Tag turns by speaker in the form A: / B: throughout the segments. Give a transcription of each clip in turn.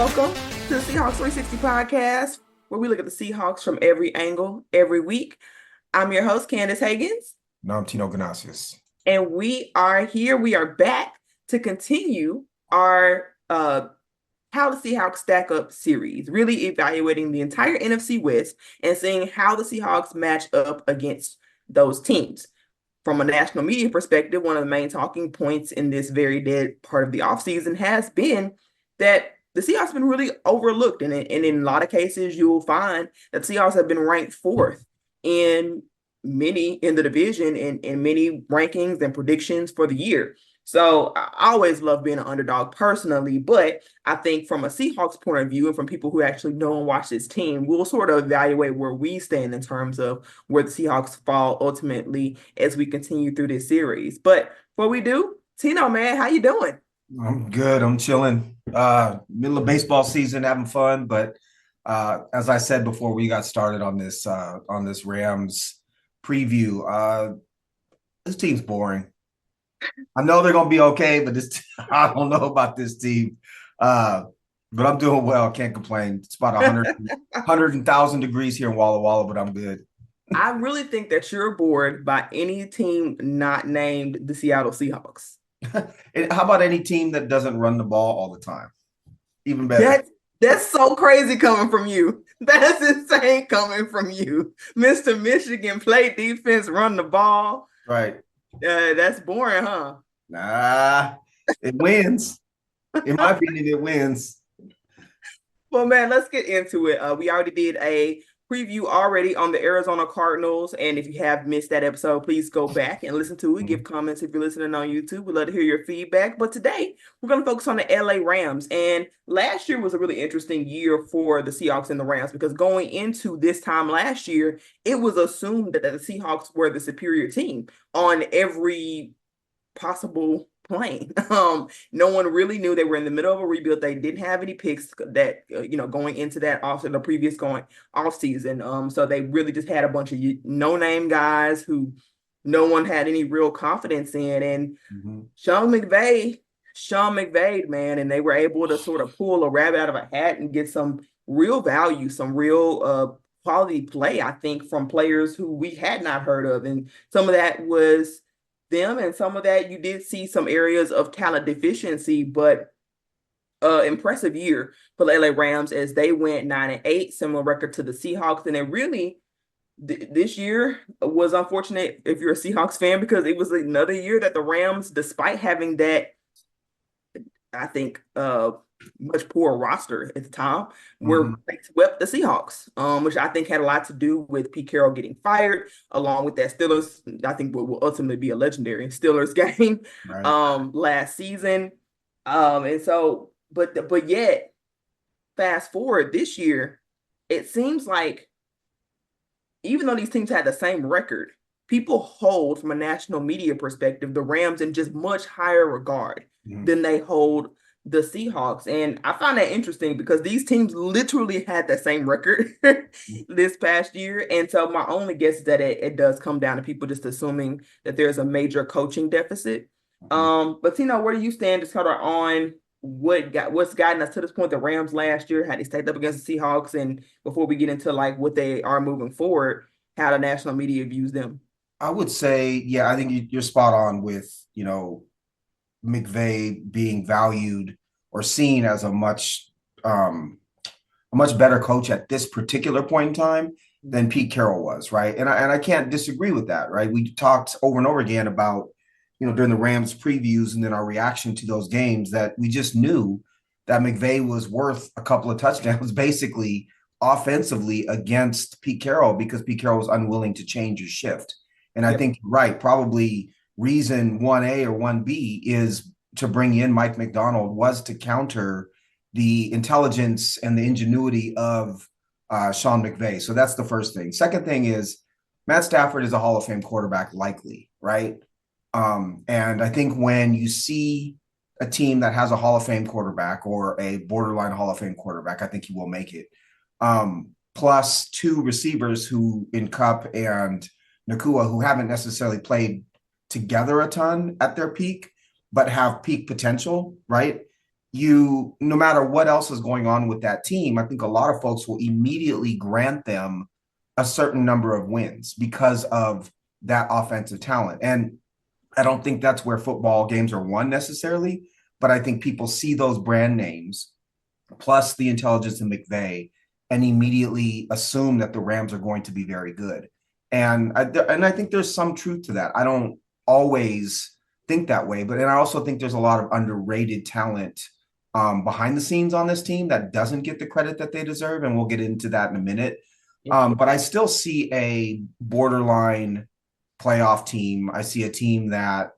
A: welcome to the Seahawks 360 podcast, where we look at the Seahawks from every angle every week. I'm your host, Candace Higgins,
B: No, I'm Tino Ganasius.
A: and we are here. We are back to continue our How the Seahawks Stack Up series, really evaluating the entire NFC West and seeing how the Seahawks match up against those teams. From a national media perspective, one of the main talking points in this very dead part of the offseason has been that the Seahawks have been really overlooked. And in a lot of cases, you'll find that Seahawks have been ranked fourth in many in the division in many rankings and predictions for the year. So I always love being an underdog personally, but I think from a Seahawks point of view and from people who actually know and watch this team, we'll sort of evaluate where we stand in terms of where the Seahawks fall ultimately as we continue through this series. But before we do, Tino, man, how you doing?
B: I'm good. I'm chilling. Middle of baseball season, having fun. But as I said before we got started on this Rams preview, this team's boring. I know they're gonna be okay, but I don't know about this team. But I'm doing well. Can't complain. It's about 100,000 degrees here in Walla Walla, but I'm good.
A: I really think that you're bored by any team not named the Seattle Seahawks.
B: How about any team that doesn't run the ball all the time? Even better.
A: That's so crazy coming from you. That's insane coming from you. Mr. Michigan, play defense, run the ball.
B: Right.
A: That's boring, huh?
B: Nah, it wins. In my opinion, it wins.
A: Well, man, let's get into it. We already did a preview already on the Arizona Cardinals. And if you have missed that episode, please go back and listen to it. Give comments if you're listening on YouTube. We'd love to hear your feedback. But today, we're going to focus on the LA Rams. And last year was a really interesting year for the Seahawks and the Rams because going into this time last year, it was assumed that the Seahawks were the superior team on every possible plane. No one really knew. They were in the middle of a rebuild. They didn't have any picks that going into that off the previous going off season. So they really just had a bunch of no-name guys who no one had any real confidence in. And Sean McVay, man, and they were able to sort of pull a rabbit out of a hat and get some real value, some real quality play, I think, from players who we had not heard of. And some of that was them, and some of that you did see some areas of talent deficiency, but impressive year for the LA Rams as they went 9-8, similar record to the Seahawks. And it really this year was unfortunate if you're a Seahawks fan because it was another year that the Rams, despite having that, I think, much poorer roster at the time, where they swept the Seahawks, which I think had a lot to do with Pete Carroll getting fired, along with that Steelers, I think will ultimately be a legendary Steelers game last season. And so, but yet, fast forward this year, it seems like even though these teams had the same record, people hold from a national media perspective the Rams in just much higher regard than they hold the Seahawks. And I find that interesting because these teams literally had the same record this past year. And so my only guess is that it does come down to people just assuming that there's a major coaching deficit. But Tino, where do you stand just kind of on what's gotten us to this point? The Rams last year, how they stacked up against the Seahawks, and before we get into like what they are moving forward, how the national media views them.
B: I would say, yeah, I think you're spot on with, McVay being valued or seen as a much better coach at this particular point in time than Pete Carroll was, right? And I can't disagree with that, right? We talked over and over again about, during the Rams previews and then our reaction to those games that we just knew that McVay was worth a couple of touchdowns basically offensively against Pete Carroll because Pete Carroll was unwilling to change his shift. And I think, right, probably reason 1A or 1B is to bring in Mike McDonald was to counter the intelligence and the ingenuity of Sean McVay. So that's the first thing. Second thing is Matt Stafford is a Hall of Fame quarterback, likely, right? And I think when you see a team that has a Hall of Fame quarterback or a borderline Hall of Fame quarterback, I think he will make it. Plus two receivers who in Kupp and Nakua, who haven't necessarily played together a ton at their peak, but have peak potential, right? you, no matter what else is going on with that team, I think a lot of folks will immediately grant them a certain number of wins because of that offensive talent. And I don't think that's where football games are won necessarily, but I think people see those brand names plus the intelligence of McVay and immediately assume that the Rams are going to be very good. And I think there's some truth to that. I don't always think that way, but and I also think there's a lot of underrated talent behind the scenes on this team that doesn't get the credit that they deserve, and we'll get into that in a minute. But I still see a borderline playoff team. I see a team that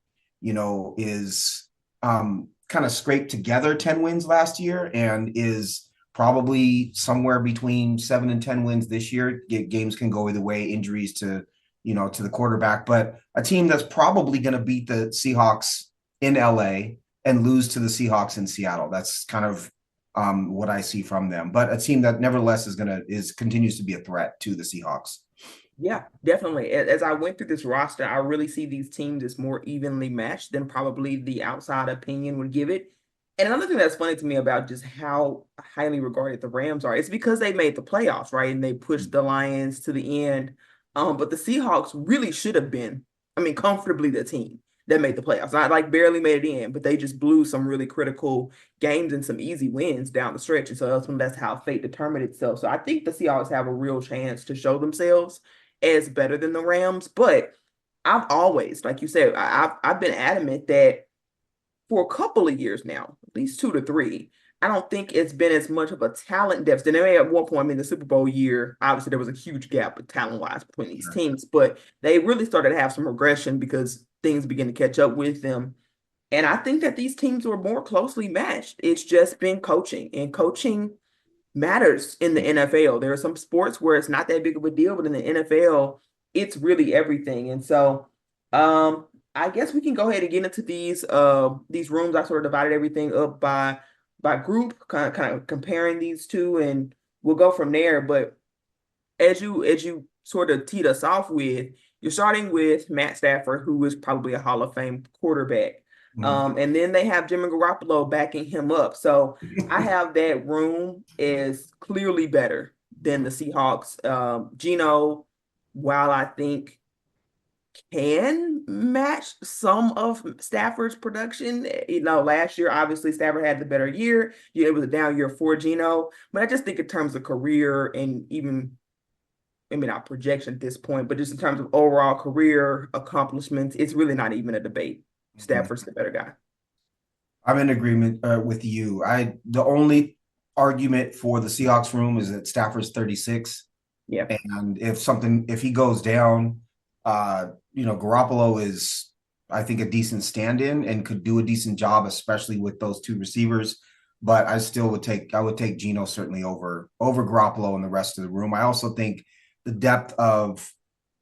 B: is kind of scraped together 10 wins last year and is probably somewhere between 7 and 10 wins this year. Games can go either way, injuries to the quarterback, but a team that's probably going to beat the Seahawks in LA and lose to the Seahawks in Seattle. That's kind of what I see from them, but a team that nevertheless continues to be a threat to the Seahawks.
A: Yeah, definitely. As I went through this roster, I really see these teams as more evenly matched than probably the outside opinion would give it. And another thing that's funny to me about just how highly regarded the Rams are, it's because they made the playoffs, right? And they pushed the Lions to the end. But the Seahawks really should have been, I mean, comfortably the team that made the playoffs. Not like barely made it in, but they just blew some really critical games and some easy wins down the stretch. And so that's how fate determined itself. So I think the Seahawks have a real chance to show themselves as better than the Rams. But I've always, like you said, I've been adamant that for a couple of years now, at least 2 to 3, I don't think it's been as much of a talent deficit. And they may at one point, I mean, the Super Bowl year, obviously there was a huge gap talent wise between these
B: Sure.
A: teams, but they really started to have some regression because things began to catch up with them. And I think that these teams were more closely matched. It's just been coaching, and coaching matters in the NFL. There are some sports where it's not that big of a deal, but in the NFL, it's really everything. And so I guess we can go ahead and get into these rooms. I sort of divided everything up by group, kind of comparing these two, and we'll go from there. But as you sort of teed us off with, you're starting with Matt Stafford, who is probably a Hall of Fame quarterback.
B: Mhm.
A: And then they have Jimmy Garoppolo backing him up. So I have that room is clearly better than the Seahawks. Gino, while I think can match some of Stafford's production. Last year, obviously, Stafford had the better year. Yeah, it was a down year for Gino. But I just think in terms of career and even, I mean, not projection at this point, but just in terms of overall career accomplishments, it's really not even a debate.
B: Mhm.
A: Stafford's the better guy.
B: I'm in agreement with you. The only argument for the Seahawks room is that Stafford's 36,
A: Yeah,
B: and if he goes down, Garoppolo is, I think, a decent stand-in and could do a decent job, especially with those two receivers. But I would take Geno certainly over Garoppolo and the rest of the room. I also think the depth of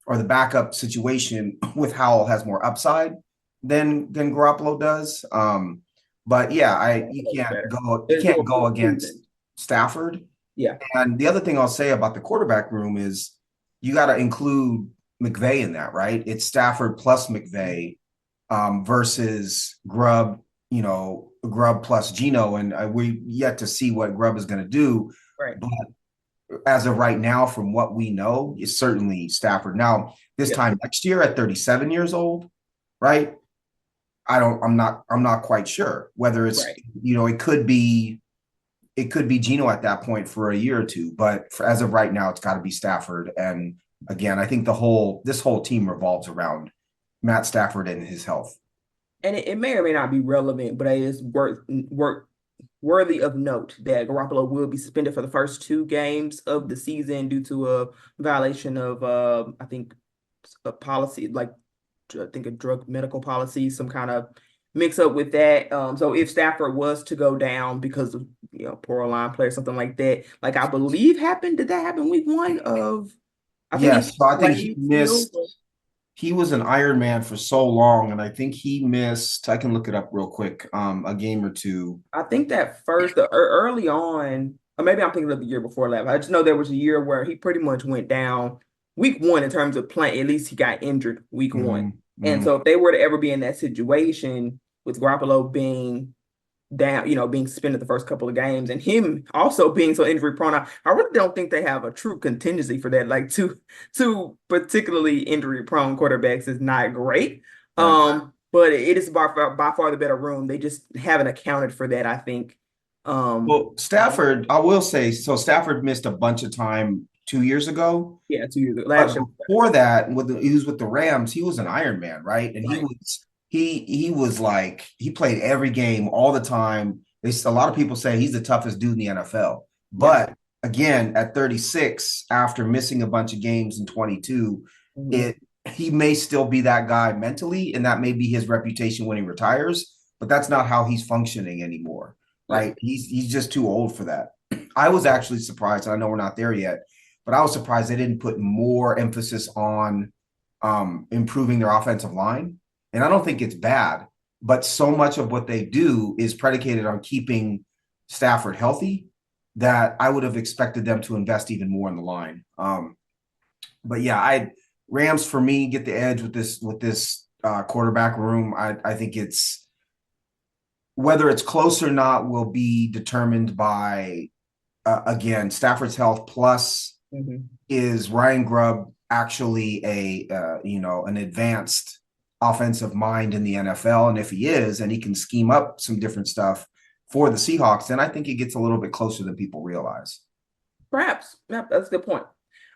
B: or the backup situation with Howell has more upside than Garoppolo does. But yeah, I
A: Garoppolo's better.
B: you
A: It's
B: can't
A: more
B: go against
A: proven.
B: Stafford.
A: Yeah,
B: And the other thing I'll say about the quarterback room is you got to include McVay in that, right? It's Stafford plus McVay versus Grubb plus Geno, and we yet to see what Grubb is going to do.
A: right.
B: But as of right now, from what we know, is certainly Stafford. Now, this
A: Yeah,
B: time next year at 37 years old, right? I'm not quite sure whether it's,
A: right.
B: it could be Geno at that point for a year or two, but as of right now, it's got to be Stafford. And again, I think this whole team revolves around Matt Stafford and his health.
A: And it may or may not be relevant, but it is worthy of note that Garoppolo will be suspended for the first 2 games of the season due to a violation of I think a policy, like I think a drug medical policy, some kind of mix up with that. So if Stafford was to go down because of poor line play or something like that, like I believe happened, did that happen week 1 of? I think he
B: Yes, so I think
A: played still, but
B: he was an Iron Man for so long, and I think he missed, I can look it up real quick, a game or two.
A: I think that first early on, or maybe I'm thinking of the year before that. I just know there was a year where he pretty much went down week 1 in terms of playing. At least he got injured week 1.
B: Mm,
A: And
B: mm,
A: so if they were to ever be in that situation with Garoppolo being down, being suspended the first couple of games, and him also being so injury prone. I really don't think they have a true contingency for that. Like two particularly injury prone quarterbacks is not great.
B: Right.
A: But it is by far the better room. They just haven't accounted for that, I think. Um,
B: Well, Stafford, I will say, so Stafford missed a bunch of time 2 years ago.
A: yeah, 2 years ago,
B: But
A: last year.
B: before that, he was with the Rams, he was an Iron Man, right? And
A: Right.
B: he was like he played every game all the time. A lot of people say he's the toughest dude in the NFL.
A: Yeah.
B: But again, at 36, after missing a bunch of games in 22,
A: Mhm.
B: it he may still be that guy mentally, and that may be his reputation when he retires. But that's not how he's functioning anymore,
A: Yeah.
B: right? He's just too old for that. I was actually surprised. I know we're not there yet, but I was surprised they didn't put more emphasis on improving their offensive line. And I don't think it's bad, but so much of what they do is predicated on keeping Stafford healthy that I would have expected them to invest even more in the line. But yeah, I Rams for me get the edge with this quarterback room. I think it's whether it's close or not will be determined by again Stafford's health plus
A: Mhm.
B: is Ryan Grubb actually an advanced offensive mind in the NFL? And if he is, and he can scheme up some different stuff for the Seahawks, then I think it gets a little bit closer than people realize.
A: Perhaps. Yep, that's a good point.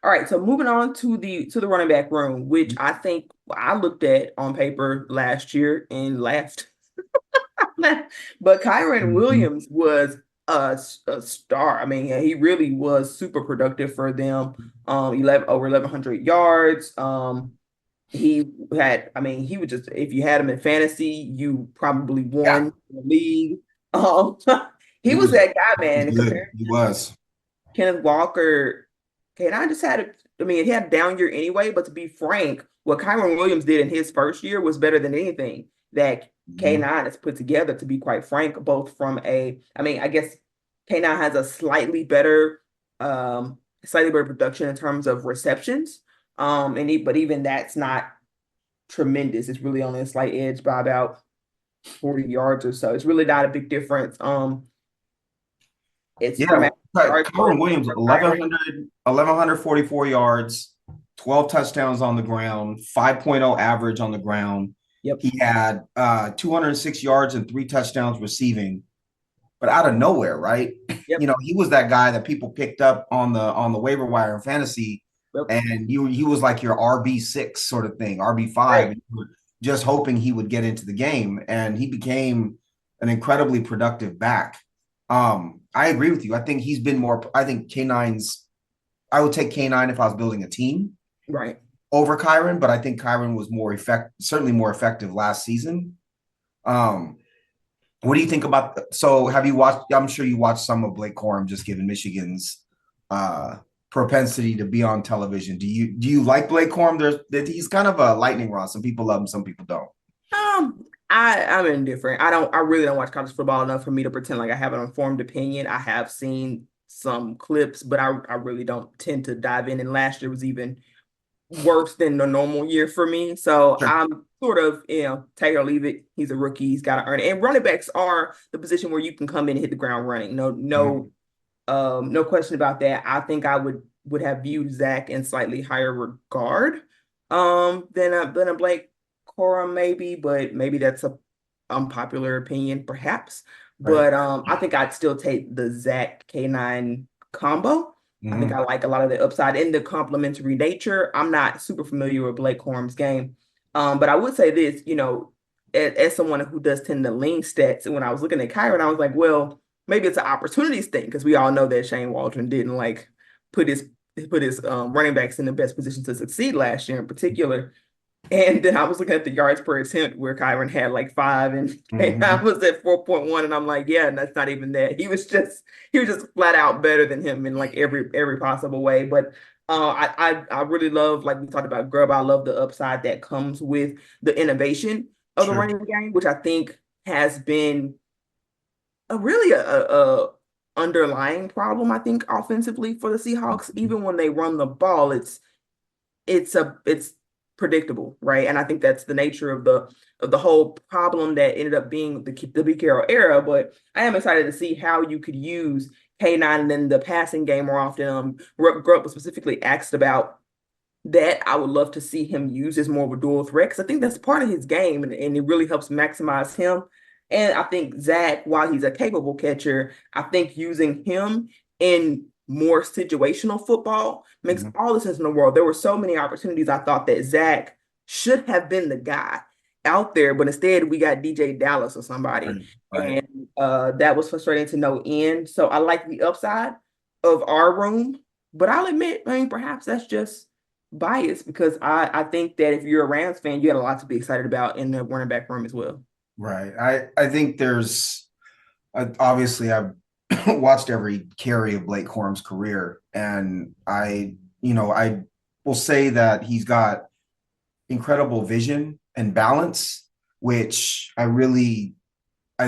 A: All right, so moving on to the running back room, which I think I looked at on paper last year and laughed. But Kyron
B: Mhm.
A: Williams was a star. I mean, he really was super productive for them. 1100 yards. He had, I mean, he was just, if you had him in fantasy, you probably
B: Yeah,
A: won the league. Um, he
B: he
A: was
B: was
A: that guy,
B: he
A: man.
B: was
A: And
B: good.
A: compared
B: He was.
A: Kenneth Walker, okay, and I just had, I mean, he had a down year anyway, but to be frank, what Kyron Williams did in his first year was better than anything that
B: Mhm.
A: K9 has put together, to be quite frank, both from I mean, I guess K9 has a slightly better production in terms of receptions. But even that's not tremendous. It's really only a slight edge by about 40 yards or so. It's really not a big difference. It's from
B: Yeah,
A: average yards
B: Kyron Williams,
A: for Kyron.
B: 1,144 yards, 12 touchdowns on the ground, 5.0 average on the ground.
A: Yep.
B: He had 206 yards and 3 touchdowns receiving, but out of nowhere, right?
A: Yep.
B: He was that guy that people picked up on the waiver wire in fantasy,
A: Yep.
B: and he was like your RB6 sort of thing, RB5,
A: Right.
B: and you were just hoping he would get into the game, and he became an incredibly productive back. I agree with you. I think he's been more. I think K9's. I would take K9 if I was building a team
A: Right.
B: over Kyron, but I think Kyron was certainly more effective last season. Um, what do you think about? So, have you watched? I'm sure you watched some of Blake Corum, just given Michigan's uh, propensity to be on television. Do you like Blake Corum? He's kind of a lightning rod. Some people love him, some people don't.
A: I'm indifferent. I really don't watch college football enough for me to pretend like I have an informed opinion. I have seen some clips, but I really don't tend to dive in. And last year was even worse than the normal year for me. So
B: Sure.
A: I'm sort of, take it or leave it. He's a rookie. He's got to earn it. And running backs are the position where you can come in and hit the ground running. No,
B: Mhm.
A: no question about that. I think I would have viewed Zach in slightly higher regard than a Blake Corum maybe, but maybe that's a unpopular opinion perhaps.
B: Right.
A: But I think I'd still take the Zach K9 combo. I think
B: Hmm.
A: I like a lot of the upside in the complementary nature. I'm not super familiar with Blake Corum's game. But I would say this, as someone who does tend to lean stats, and when I was looking at Kyron, I was like, well, maybe it's an opportunities thing because we all know that Shane Waldron didn't like put his put his running backs in the best position to succeed last year in particular. And then I was looking at the yards per attempt where Kyron had like 5 and I
B: Hmm.
A: was at 4.1 and I'm like, yeah, and that's not even that. He was just flat out better than him in like every possible way. But I really love, like we talked about Grub, I love the upside that comes with the innovation of the
B: Sure.
A: running game, which I think has been a really underlying problem, I think, offensively for the Seahawks. Even when they run the ball, it's predictable, right? And I think that's the nature of the whole problem that ended up being the Pete Carroll era. But I am excited to see how you could use K9 and then the passing game more often. Grubb was specifically asked about that. I would love to see him use as more of a dual threat because I think that's part of his game and it really helps maximize him. And I think Zach, while he's a capable catcher, I think using him in more situational football makes
B: Mhm.
A: all the sense in the world. There were so many opportunities I thought that Zach should have been the guy out there, but instead we got DJ Dallas or somebody.
B: Right. Right.
A: And that was frustrating to no end. So I like the upside of our room, but I'll admit, I mean, perhaps that's just bias because I think that if you're a Rams fan, you had a lot to be excited about in the running back room as well.
B: Right. I think there's obviously I've watched every carry of Blake Corum's career, and I will say that he's got incredible vision and balance, which I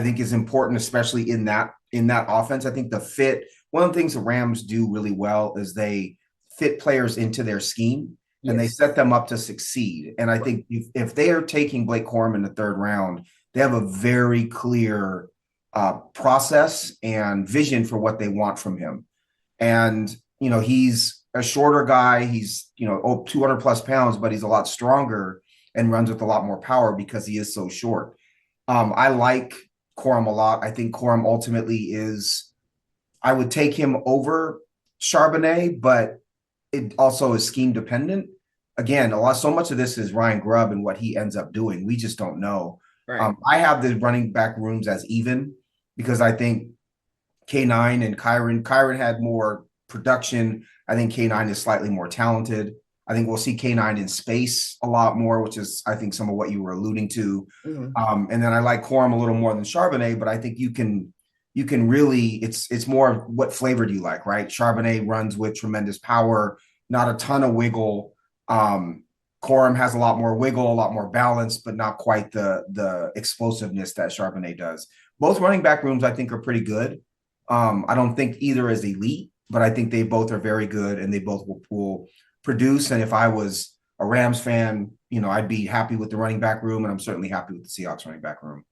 B: think is important, especially in that offense. I think the fit, one of the things the Rams do really well is they fit players into their scheme and they
A: Yes.
B: set them up to succeed. And I
A: Right.
B: think if they are taking Blake Corum in the third round, they have a very clear process and vision for what they want from him. And, he's a shorter guy. He's, 200 plus pounds, but he's a lot stronger and runs with a lot more power because he is so short. I like Corum a lot. I think Corum ultimately I would take him over Charbonnet, but it also is scheme dependent. Again, so much of this is Ryan Grubb and what he ends up doing. We just don't know.
A: Right.
B: I have the running back rooms as even because I think K9 and Kyron had more production. I think K9 is slightly more talented. I think we'll see K9 in space a lot more, which is, I think, some of what you were alluding to.
A: Mhm.
B: And then I like Corum a little more than Charbonnet, but I think you can really, it's more of what flavor do you like, right? Charbonnet runs with tremendous power, not a ton of wiggle. Corum has a lot more wiggle, a lot more balance, but not quite the explosiveness that Charbonnet does. Both running back rooms, I think, are pretty good. I don't think either is elite, but I think they both are very good and they both will produce. And if I was a Rams fan, I'd be happy with the running back room, and I'm certainly happy with the Seahawks running back room.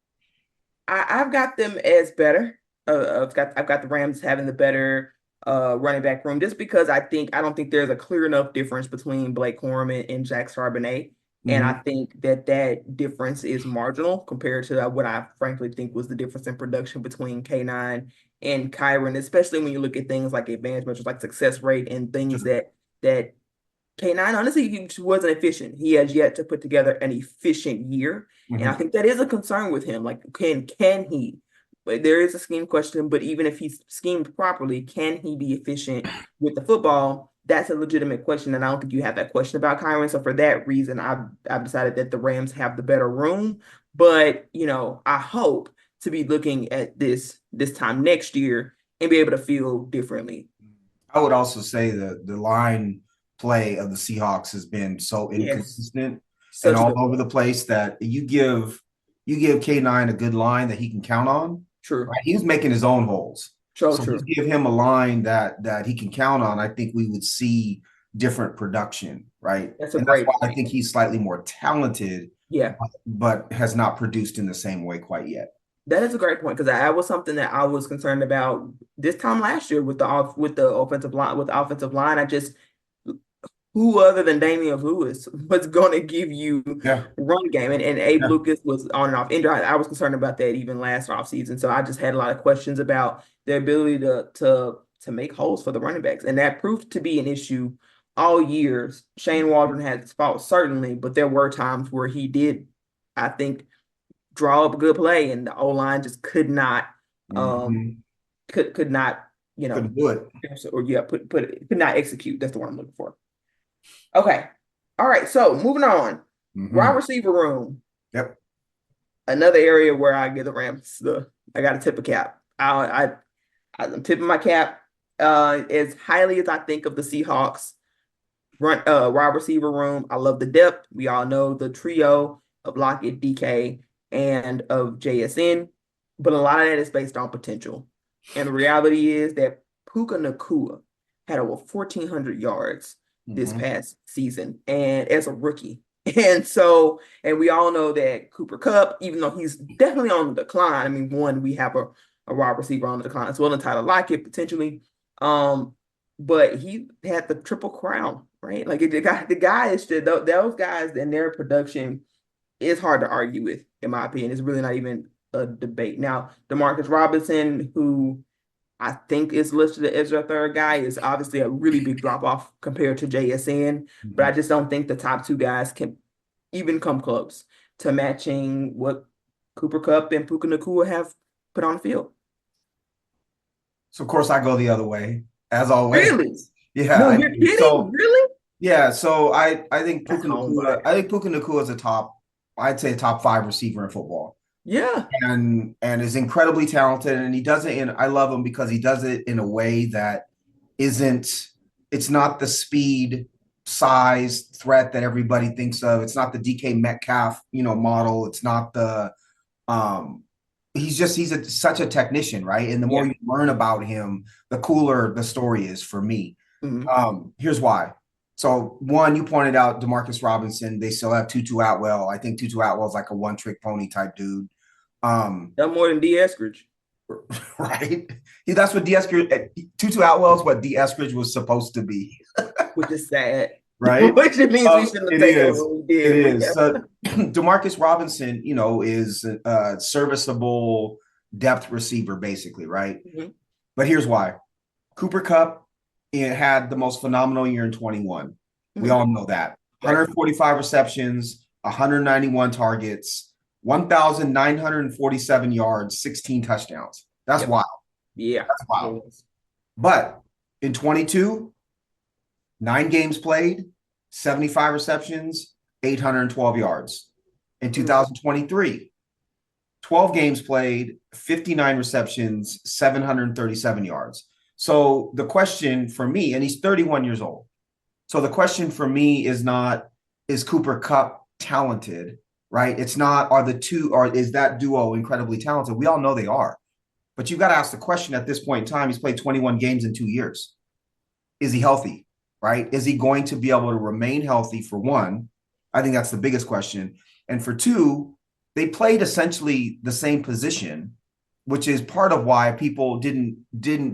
A: I've got them as better. I've got the Rams having the better running back room just because I don't think there's a clear enough difference between Blake Corum and Jack Charbonnet. And I
B: Mm-hmm.
A: think that difference is marginal compared to what I frankly think was the difference in production between K9 and Kyron, especially when you look at things like advanced measures like success rate and things
B: Sure.
A: that K9, honestly, he wasn't efficient. He has yet to put together an efficient year. And I
B: Mm-hmm.
A: think that is a concern with him. Like, can he? But there is a scheme question, but even if he's schemed properly, can he be efficient with the football? That's a legitimate question. And I don't think you have that question about Kyron. So for that reason, I've decided that the Rams have the better room. But I hope to be looking at this time next year and be able to feel differently.
B: I would also say the line play of the Seahawks has been so
A: Yes,
B: inconsistent and
A: such a
B: all
A: good
B: over
A: point.
B: the place that you give K9 a good line that he can count on.
A: True.
B: Right? He was making his own holes.
A: So
B: So you
A: true.
B: give him a line that he can count on, I think we would see different production, right?
A: That's a
B: And that's
A: great
B: why I
A: point.
B: think he's slightly more talented,
A: Yeah,
B: but has not produced in the same way quite yet.
A: that is a great point because that was something that I was concerned about this time last year with the offensive line with the offensive line. I just who other than Damian Lewis was going to give you
B: Yeah.
A: run game and Abe
B: Yeah.
A: Lucas was on and off injured. I was concerned about that even last offseason. So I just had a lot of questions about their ability to make holes for the running backs. And that proved to be an issue all year. Shane Waldron had his faults, certainly, but there were times where he did, I think, draw up a good play and the O line just um
B: Mhm.
A: could not, you know,
B: Couldn't do it.
A: or yeah, put it could not execute. That's the word I'm looking for. Okay. All right. So moving on. Wide
B: Hmm.
A: receiver room.
B: Yep.
A: Another area where I give the Rams I got to tip a cap. I'm tipping my cap. As highly as I think of the Seahawks wide receiver room, I love the depth. We all know the trio of Lockett, DK, and of JSN, but a lot of that is based on potential. And the reality is that Puka Nakua had over 1,400 yards this
B: Hmm.
A: past season, and as a rookie. And so, and we all know that Cooper Kupp, even though he's definitely on the decline, I mean, one, we have a wide receiver on the decline as well, and Tyler Lockett potentially. Um, but he had the triple crown, right? Like the guy is just those guys and their production is hard to argue with, in my opinion. It's really not even a debate. Now, Demarcus Robinson, who I think is listed as their third guy, is obviously a really big drop off compared to JSN, but I
B: Mhm.
A: just don't think the top two guys can even come close to matching what Cooper Kupp and Puka Nacua have put on the field.
B: So of course I go the other way, as always.
A: Really?
B: Yeah,
A: No,
B: I
A: you're
B: do.
A: kidding? Really?
B: Yeah, so I think
A: That's
B: Puka
A: home
B: Nacua,
A: bias.
B: I think Puka Nacua is a top, I'd say a top five receiver in football.
A: Yeah.
B: And is incredibly talented. And he does it in I love him because he does it in a way that isn't it's not the speed size threat that everybody thinks of. It's not the DK Metcalf, model. It's not the um such a technician, right? And the more
A: Yeah.
B: you learn about him, the cooler the story is for me.
A: Mhm.
B: Here's why. So one, you pointed out Demarcus Robinson. They still have Tutu Atwell. I think Tutu Atwell is like a one-trick pony type dude. Um,
A: That's more than D. Eskridge,
B: right? That's what D. Eskridge, Tutu Atwell is what D. Eskridge was supposed to be,
A: which is sad.
B: right?
A: Which it means we shouldn't have
B: It
A: taken him
B: is.
A: when we
B: It
A: did, but
B: is.
A: yeah.
B: So Demarcus Robinson, is a serviceable depth receiver, basically, right?
A: Mhm.
B: But here's why. Cooper Kupp had the most phenomenal year in 21. We
A: Mhm.
B: all know that.
A: Right.
B: 145 receptions, 191 targets, 1,947 yards, 16 touchdowns. That's
A: Yep.
B: wild.
A: Yeah.
B: That's
A: It
B: wild.
A: was.
B: But in 22, 9 games played, 75 receptions, 812 yards. In
A: Mhm.
B: 2023, 12 games played, 59 receptions, 737 yards. So the question for me, and he's 31 years old. So the question for me is not, is Cooper Kupp talented, right? It's not, are the two, or is that duo incredibly talented? We all know they are. But you've got to ask the question at this point in time. He's played 21 games in 2 years. Is he healthy, right? Is he going to be able to remain healthy for one? I think that's the biggest question. And for two, they played essentially the same position, which is part of why people didn't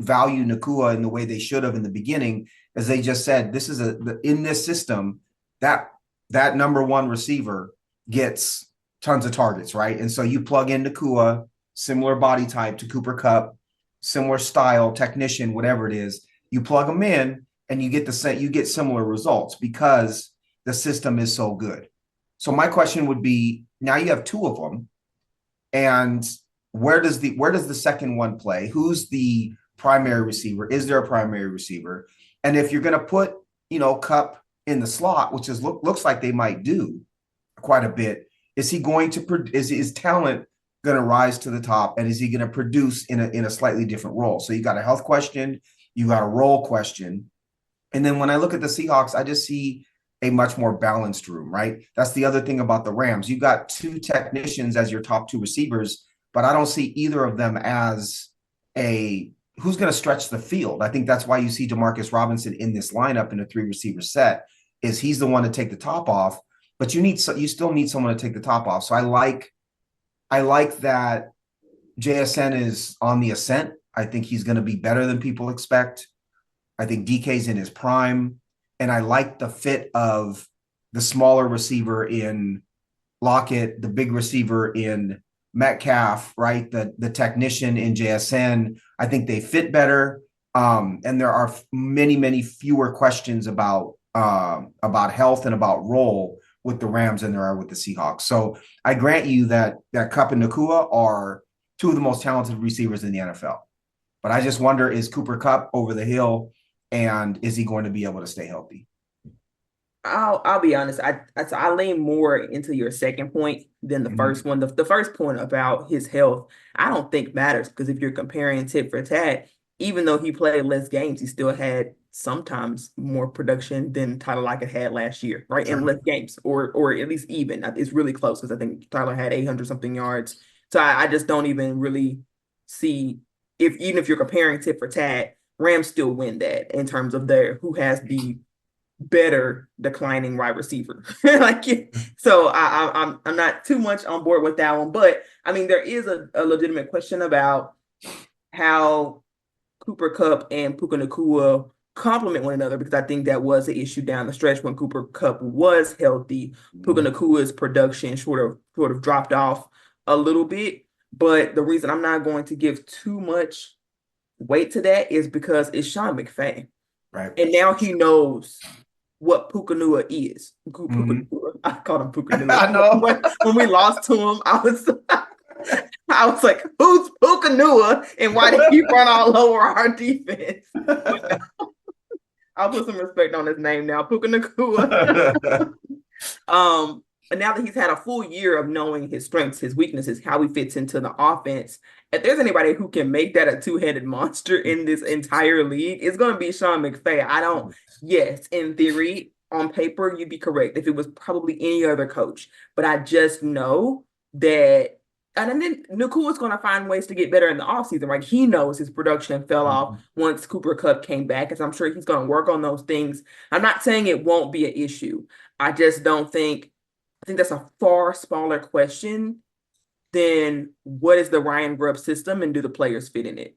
B: value Nakua in the way they should have in the beginning, as they just said, this is in this system that that number one receiver gets tons of targets, right? And so you plug in Nakua, similar body type to Cooper Kupp, similar style, technician, whatever it is, you plug them in and you get similar results because the system is so good. So my question would be, now you have two of them, and where does the second one play? Who's the primary receiver? Is there a primary receiver? And if you're going to put, Kupp in the slot, which looks like they might do quite a bit, is he going to is his talent going to rise to the top, and is he going to produce in a slightly different role? So you got a health question, you got a role question, and then when I look at the Seahawks, I just see a much more balanced room, right? That's the other thing about the Rams. You got two technicians as your top two receivers, but I don't see either of them as a who's going to stretch the field. I think that's why you see Demarcus Robinson in this lineup in a three receiver set, is he's the one to take the top off, but you still need someone to take the top off. So I like that JSN is on the ascent. I think he's going to be better than people expect. I think DK's in his prime, and I like the fit of the smaller receiver in Lockett, the big receiver in Metcalf, right? The technician in JSN. I think they fit better, and there are many fewer questions about health and about role with the Rams than there are with the Seahawks. So I grant you that Kupp and Nakua are two of the most talented receivers in the NFL. But I just wonder, is Cooper Kupp over the hill, and is he going to be able to stay healthy?
A: I'll be honest. I lean more into your second point than the
B: Mhm.
A: first one. The first point about his health, I don't think matters because if you're comparing tit for tat, even though he played less games, he still had sometimes more production than Tyler Lockett had last year, right? In
B: Sure.
A: less games, or at least even. It's really close because I think Tyler had 800 something yards. So I just don't even really see if even if you're comparing tit for tat, Rams still win that in terms of their who has better declining wide receiver. Like, so I'm not too much on board with that one. But I mean, there is a legitimate question about how Cooper Kupp and Puka Nacua complement one another, because I think that was an issue down the stretch when Cooper Kupp was healthy. Puka Nacua's production sort of dropped off a little bit. But the reason I'm not going to give too much weight to that is because it's Sean McVay.
B: Right.
A: And now he knows what Pukanua is.
B: Mm-hmm.
A: I called him Pukanua.
B: I know.
A: When we lost to him, I was like, who's Pukanua and why did he run all over our defense? But I'll put some respect on his name now, Pukanua. And now that he's had a full year of knowing his strengths, his weaknesses, how he fits into the offense, if there's anybody who can make that a two-headed monster in this entire league, it's going to be Sean McVay. Yes, in theory, on paper, you'd be correct if it was probably any other coach. But I just know that, and then Nakua's going to find ways to get better in the offseason, right? He knows his production fell off once Cooper Kupp came back, as I'm sure he's going to work on those things. I'm not saying it won't be an issue. I just don't think, I think that's a far smaller question than what is the Ryan Grubb system and do the players fit in it?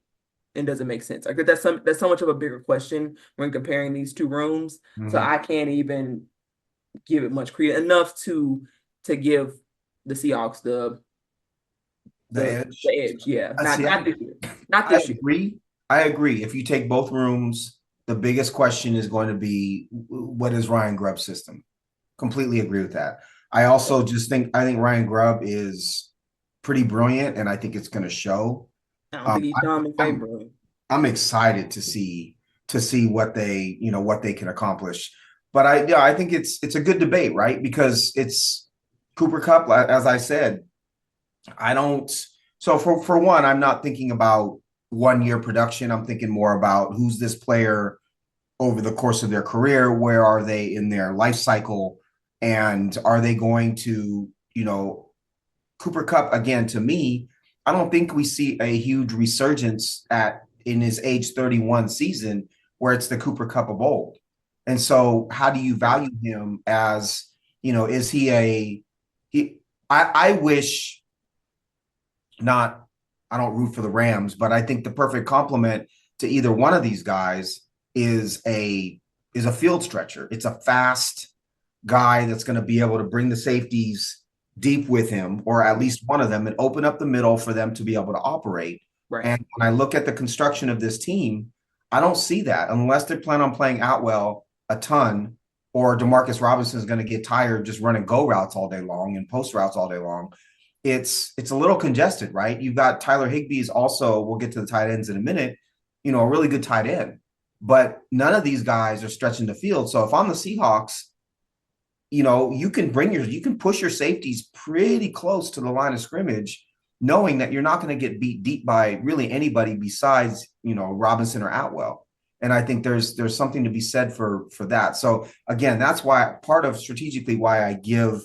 A: And does it make sense? Like that's so much of a bigger question when comparing these two rooms. So I can't even give it much credit enough to give the Seahawks
B: The
A: the edge. Yeah. Not this year. Not
B: I
A: this year.
B: agree. I agree. If you take both rooms, the biggest question is going to be what is Ryan Grubb's system? Completely agree with that. I also just think Ryan Grubb is pretty brilliant, and I think it's going to show.
A: I don't think he's Sean McVay, bro.
B: I'm excited to see what they can accomplish. But I think it's a good debate, right? Because it's Cooper Kupp, as I said. I don't. So for one, I'm not thinking about 1 year production. I'm thinking more about who's this player over the course of their career. Where are they in their life cycle? And are they going to, Cooper Kupp, again, to me, I don't think we see a huge resurgence in his age 31 season where it's the Cooper Kupp of old. And so how do you value him as, is I wish not, I don't root for the Rams, but I think the perfect complement to either one of these guys is a field stretcher. It's a fast guy that's going to be able to bring the safeties deep with him, or at least one of them, and open up the middle for them to be able to operate.
A: Right.
B: And when I look at the construction of this team, I don't see that unless they plan on playing Atwell a ton, or Demarcus Robinson is going to get tired just running go routes all day long and post routes all day long. It's a little congested, right? You've got Tyler Higbee is also, we'll get to the tight ends in a minute, a really good tight end. But none of these guys are stretching the field. So if I'm the Seahawks, you can push your safeties pretty close to the line of scrimmage, knowing that you're not going to get beat deep by really anybody besides, Robinson or Atwell. And I think there's something to be said for that. So again, that's why part of strategically why I give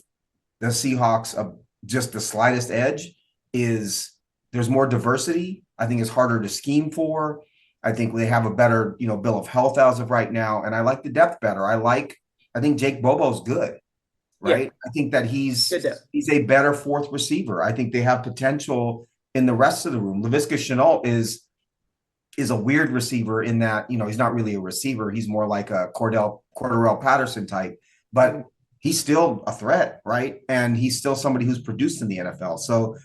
B: the Seahawks just the slightest edge is there's more diversity. I think it's harder to scheme for. I think they have a better, bill of health as of right now. And I like the depth better. I think Jake Bobo's good, right? Yeah. I think that he's a better fourth receiver. I think they have potential in the rest of the room. Laviska Shenault is a weird receiver in that, he's not really a receiver. He's more like a Cordarrelle Patterson type, but he's still a threat, right? And he's still somebody who's produced in the NFL. So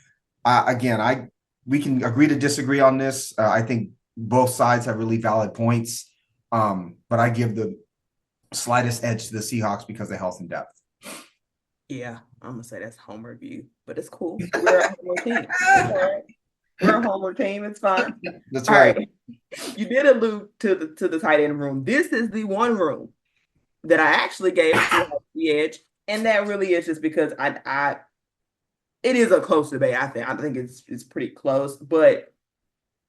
B: again, we can agree to disagree on this. I think both sides have really valid points, but I give the slightest edge to the Seahawks because of health and depth.
A: Yeah, I'm gonna say that's homer view, but it's cool. We're a homer team. Right. We're a homer team. It's fine.
B: That's right.
A: You did allude to the tight end room. This is the one room that I actually gave the edge, and that really is just because it is a close debate. I think it's pretty close, but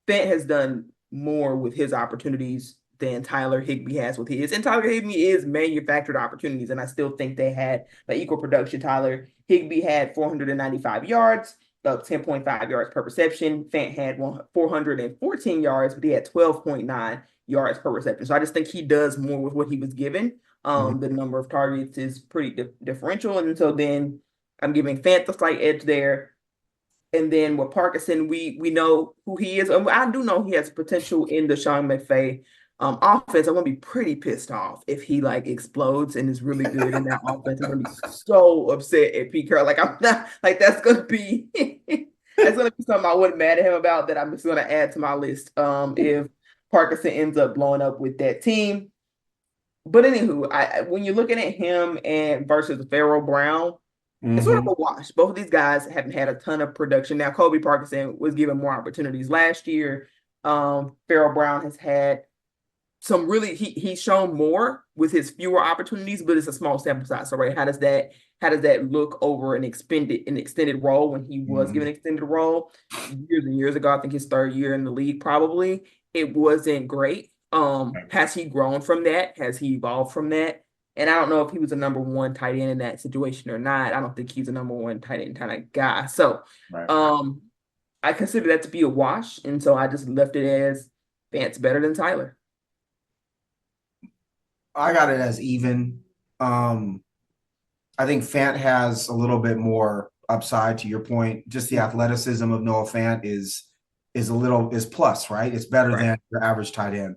A: Fent has done more with his opportunities than Tyler Higbee has with his. And Tyler Higbee is manufactured opportunities, and I still think they had equal production. Tyler Higbee had 495 yards, up 10.5 yards per reception. Fant had 414 yards, but he had 12.9 yards per reception. So I just think he does more with what he was given.
B: Mhm.
A: The number of targets is pretty differential, and so then I'm giving Fant the slight edge there. And then with Parkinson, we know who he is. I do know he has potential in the Sean McVay offense. I'm gonna be pretty pissed off if he like explodes and is really good in that offense. I'm gonna be so upset at Pete Carroll. Like I'm not like that's gonna be that's gonna be something I wasn't mad at him about that I'm just gonna add to my list. If Parkinson ends up blowing up with that team. But anywho, when you're looking at him and versus Pharaoh Brown, it's sort of
B: Mhm.
A: a wash. Both of these guys haven't had a ton of production. Now, Kobe Parkinson was given more opportunities last year. Pharaoh Brown has had some really he's shown more with his fewer opportunities, but it's a small sample size. So, right, how does that look over an extended role when he was given
B: Mhm.
A: an extended role years and years ago? I think his third year in the league probably it wasn't great. Has he grown from that? Has he evolved from that? And I don't know if he was a number one tight end in that situation or not. I don't think he's a number one tight end kind of guy. So,
B: Right.
A: um, I consider that to be a wash, and so I just left it as Vance better than Tyler.
B: I got it as even. Um, I think Fant has a little bit more upside to your point. Just the
A: Yeah.
B: athleticism of Noah Fant is a little is plus, right? It's better
A: Right.
B: than your average tight end.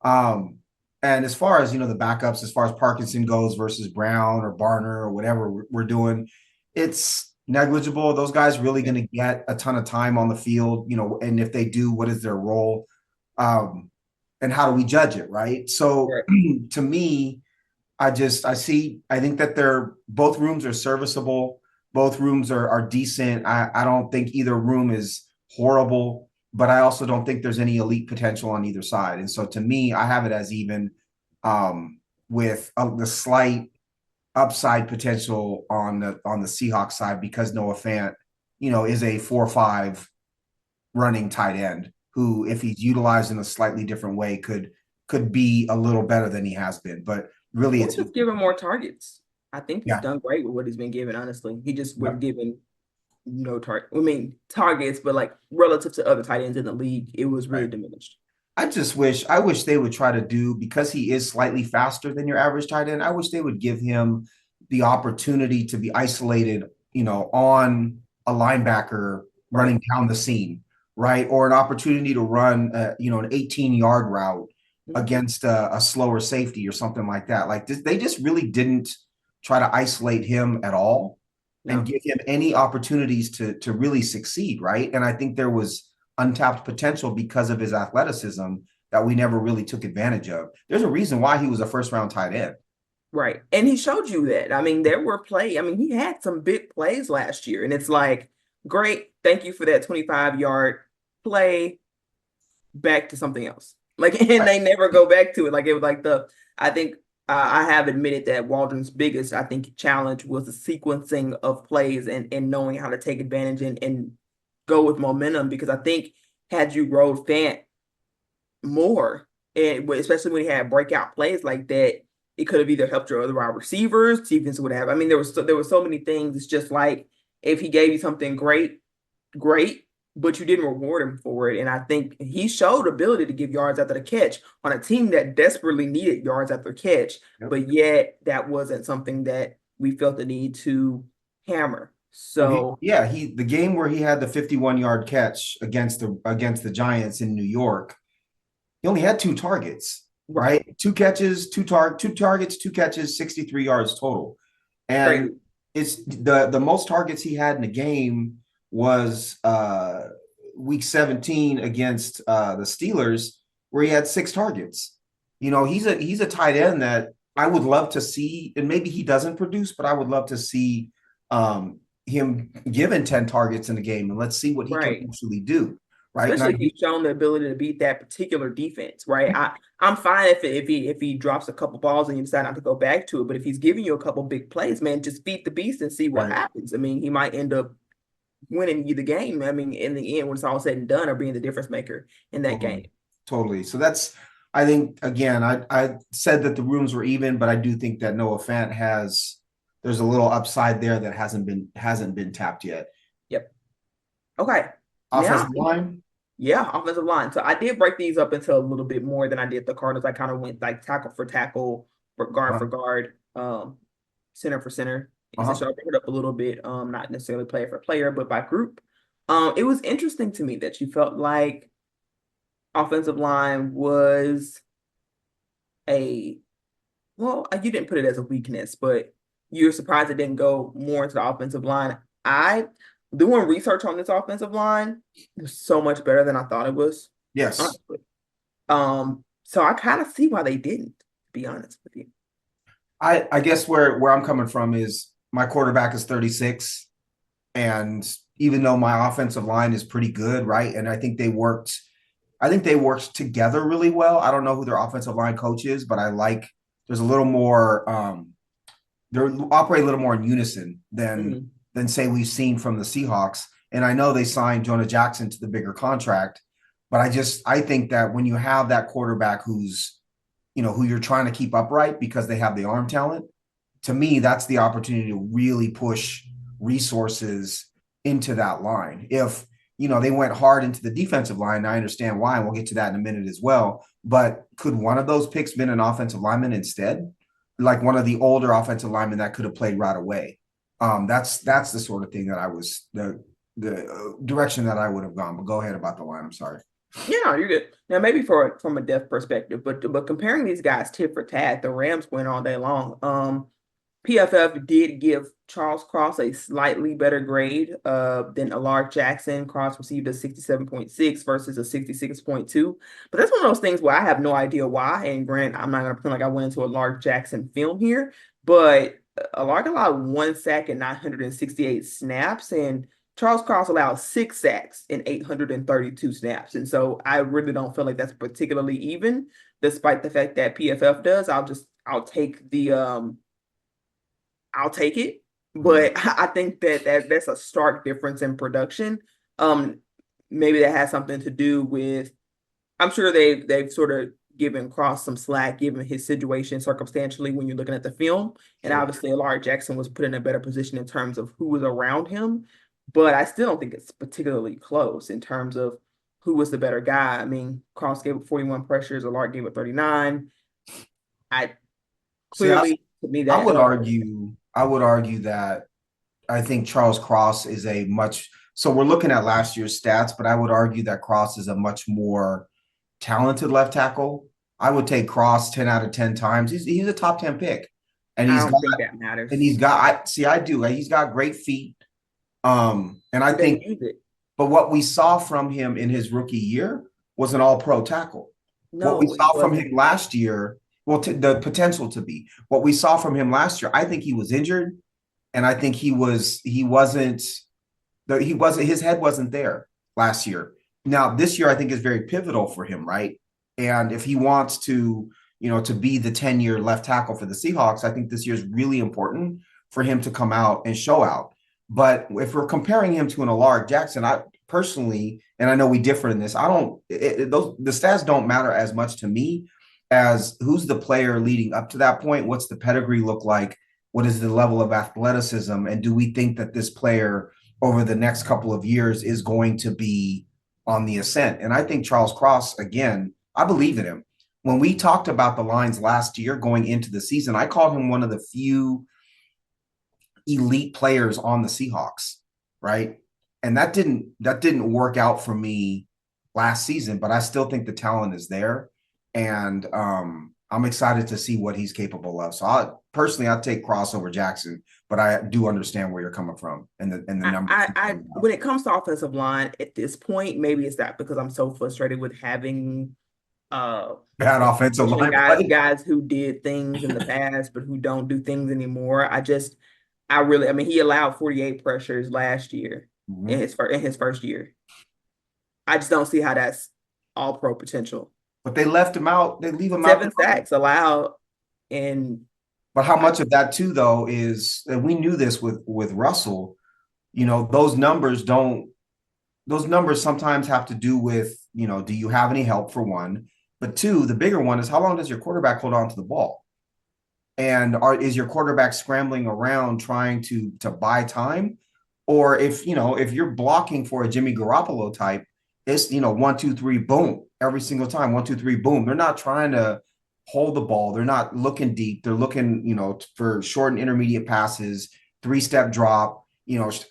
B: Um, and as far as the backups, as far as Parkinson goes versus Brown or Barner or whatever we're doing, it's negligible. Those guys really
A: Yeah.
B: going to get a ton of time on the field, and if they do, what is their role? Um, and how do we judge it, right? So
A: Right.
B: to me, I think that they're both rooms are serviceable. Both rooms are decent. I don't think either room is horrible, but I also don't think there's any elite potential on either side. And so to me, I have it as even with the slight upside potential on the Seahawks side because Noah Fant, is a 4-5 running tight end who, if he's utilized in a slightly different way, could be a little better than he has been. But really,
A: Or
B: it's
A: just give him more targets. I think he's
B: yeah,
A: done great with what he's been given, honestly. He just was
B: yeah.
A: given no target. I mean, targets, but like relative to other tight ends in the league, it was really
B: Right.
A: diminished.
B: I wish they would try to do because he is slightly faster than your average tight end. I wish they would give him the opportunity to be isolated, on a linebacker
A: Right.
B: running down the seam, right? Or an opportunity to run, an 18-yard route
A: Mhm.
B: against a slower safety or something like that. Like this, they just really didn't try to isolate him at all and
A: No.
B: give him any opportunities to really succeed, right? And I think there was untapped potential because of his athleticism that we never really took advantage of. There's a reason why he was a first round tight end.
A: Right. And he showed you that. I mean, there were I mean, he had some big plays last year, and it's like, great, thank you for that 25-yard play. Back to something else. Like, and
B: Right.
A: they never go back to it. Like it was like I think I have admitted that Waldron's biggest, I think, challenge was the sequencing of plays and knowing how to take advantage and go with momentum. Because I think had you rode Fant more, and especially when he had breakout plays like that, it could have either helped your other wide receivers, defense would have. I mean, there were so many things. It's just like if he gave you something great, but you didn't reward him for it. And I think he showed ability to give yards after the catch on a team that desperately needed yards after catch,
B: Yep.
A: but yet that wasn't something that we felt the need to hammer.
B: Well,
A: So,
B: the game where he had the 51-yard catch against the Giants in New York, he only had two targets,
A: right,
B: right? Two targets, two catches, 63 yards total. And
A: crazy.
B: it's the most targets he had in the game was week 17 against the Steelers, where he had six targets. He's a tight end that I would love to see, and maybe he doesn't produce, but I would love to see him given 10 targets in the game, and let's see what he can
A: Right.
B: actually do. Right. And I
A: Especially if
B: do.
A: he's shown the ability to beat that particular defense, right? I'm fine if he drops a couple balls and you decide not to go back to it, but if he's giving you a couple big plays, man, just feed the beast and see what
B: Right.
A: happens. I mean, he might end up winning you the game. I mean, in the end, when it's all said and done, or being the difference maker in that game.
B: Totally. Totally. So I think, again, I said that the rooms were even, but I do think that Noah Fant there's a little upside there that hasn't been tapped yet.
A: Yep. Okay. Now,
B: Offensive line.
A: Yeah, offensive line. So I did break these up into a little bit more than I did the Cardinals. I kind of went like tackle for tackle, for
B: Uh-huh.
A: guard, center for center.
B: Uh-huh.
A: Essentially, I broke it up a little bit, not necessarily player for player, but by group. It was interesting to me that you felt like offensive line was a well, you didn't put it as a weakness, but you're surprised it didn't go more into the offensive line. I doing research on this offensive line was so much better than I thought it was.
B: Yes.
A: Honestly. So I kind of see why they didn't, to be honest with you.
B: I guess where I'm coming from is my quarterback is 36, and even though my offensive line is pretty good, right? And I think they worked together really well. I don't know who their offensive line coach is, but I like there's a little more they operate a little more in unison
A: Mhm.
B: than say we've seen from the Seahawks. And I know they signed Jonah Jackson to the bigger contract, but I think that when you have that quarterback who you're trying to keep upright because they have the arm talent, to me, that's the opportunity to really push resources into that line. If they went hard into the defensive line, I understand why, and we'll get to that in a minute as well. But could one of those picks been an offensive lineman instead? Like one of the older offensive linemen that could have played right away. That's the sort of thing that I was the direction that I would have gone. But go ahead about the line. I'm sorry.
A: Yeah, no, you're good. Now, maybe from a depth perspective, but comparing these guys tit for tat, the Rams went all day long. PFF did give Charles Cross a slightly better grade than Alaric Jackson. Cross received a 67.6 versus a 66.2. But that's one of those things where I have no idea why. And granted, I'm not going to pretend like I went into a Alaric Jackson film here, but Alaric allowed one sack and 968 snaps, and Charles Cross allowed 6 sacks in 832 snaps. And so I really don't feel like that's particularly even, despite the fact that PFF does. I'll take it,
B: Mhm.
A: but I think that's a stark difference in production. Um, Maybe that has something to do with. I'm sure they've sort of given Cross some slack given his situation circumstantially when you're looking at the film, and
B: Sure.
A: obviously Lamar Jackson was put in a better position in terms of who was around him. But I still don't think it's particularly close in terms of who was the better guy. I mean, Cross gave up 41 pressures, Allard gave up 39. I
B: See, I,
A: clearly to me
B: I
A: that
B: would argue, I would argue that I think Charles Cross is a much so we're looking at last year's stats, but I would argue that Cross is a much more talented left tackle. I would take Cross 10 out of 10 times. He's a top 10 pick. And
A: I
B: he's got
A: don't think that
B: and
A: matters.
B: he's got I see I do. He's got great feet. And I
A: He doesn't
B: think
A: use it.
B: but what we saw from him in his rookie year was an all-pro tackle. What we
A: No, he
B: saw from
A: wasn't.
B: him last year, well, the potential to be. What we saw from him last year, I think he was injured, and I think he wasn't his head wasn't there last year. Now this year I think is very pivotal for him, right? And if he wants to be the 10-year left tackle for the Seahawks, I think this year is really important for him to come out and show out. But if we're comparing him to an Alaric Jackson, I personally, and I know we differ in this, I don't those the stats don't matter as much to me as who's the player leading up to that point, what's the pedigree look like, what is the level of athleticism, and do we think that this player over the next couple of years is going to be on the ascent? And I think Charles Cross, again, I believe in him. When we talked about the lines last year going into the season, I called him one of the few elite players on the Seahawks, right? And that didn't work out for me last season, but I still think the talent is there, and I'm excited to see what he's capable of. So I'll take crossover Jackson, but I do understand where you're coming from and the numbers.
A: When it comes to offensive line at this point, maybe it's that because I'm so frustrated with having uh
B: Bad offensive
A: pushing
B: line
A: guys
B: play.
A: guys who did things in the past but who don't do things anymore. I really, I mean, he allowed 48 pressures last year
B: Mm-hmm.
A: in his first year. I just don't see how that's all pro potential.
B: But they left him out. They leave him out there.
A: 7 sacks allowed, and
B: But how
A: I
B: much of that too, though, is and we knew this with Russell. Those numbers sometimes have to do with, do you have any help for one? But two, the bigger one is how long does your quarterback hold on to the ball? And is your quarterback scrambling around trying to buy time? Or if you're blocking for a Jimmy Garoppolo type, It's, 1, 2, 3, boom, every single time. 1, 2, 3, boom. They're not trying to hold the ball. They're not looking deep. They're looking, for short and intermediate passes, 3-step drop,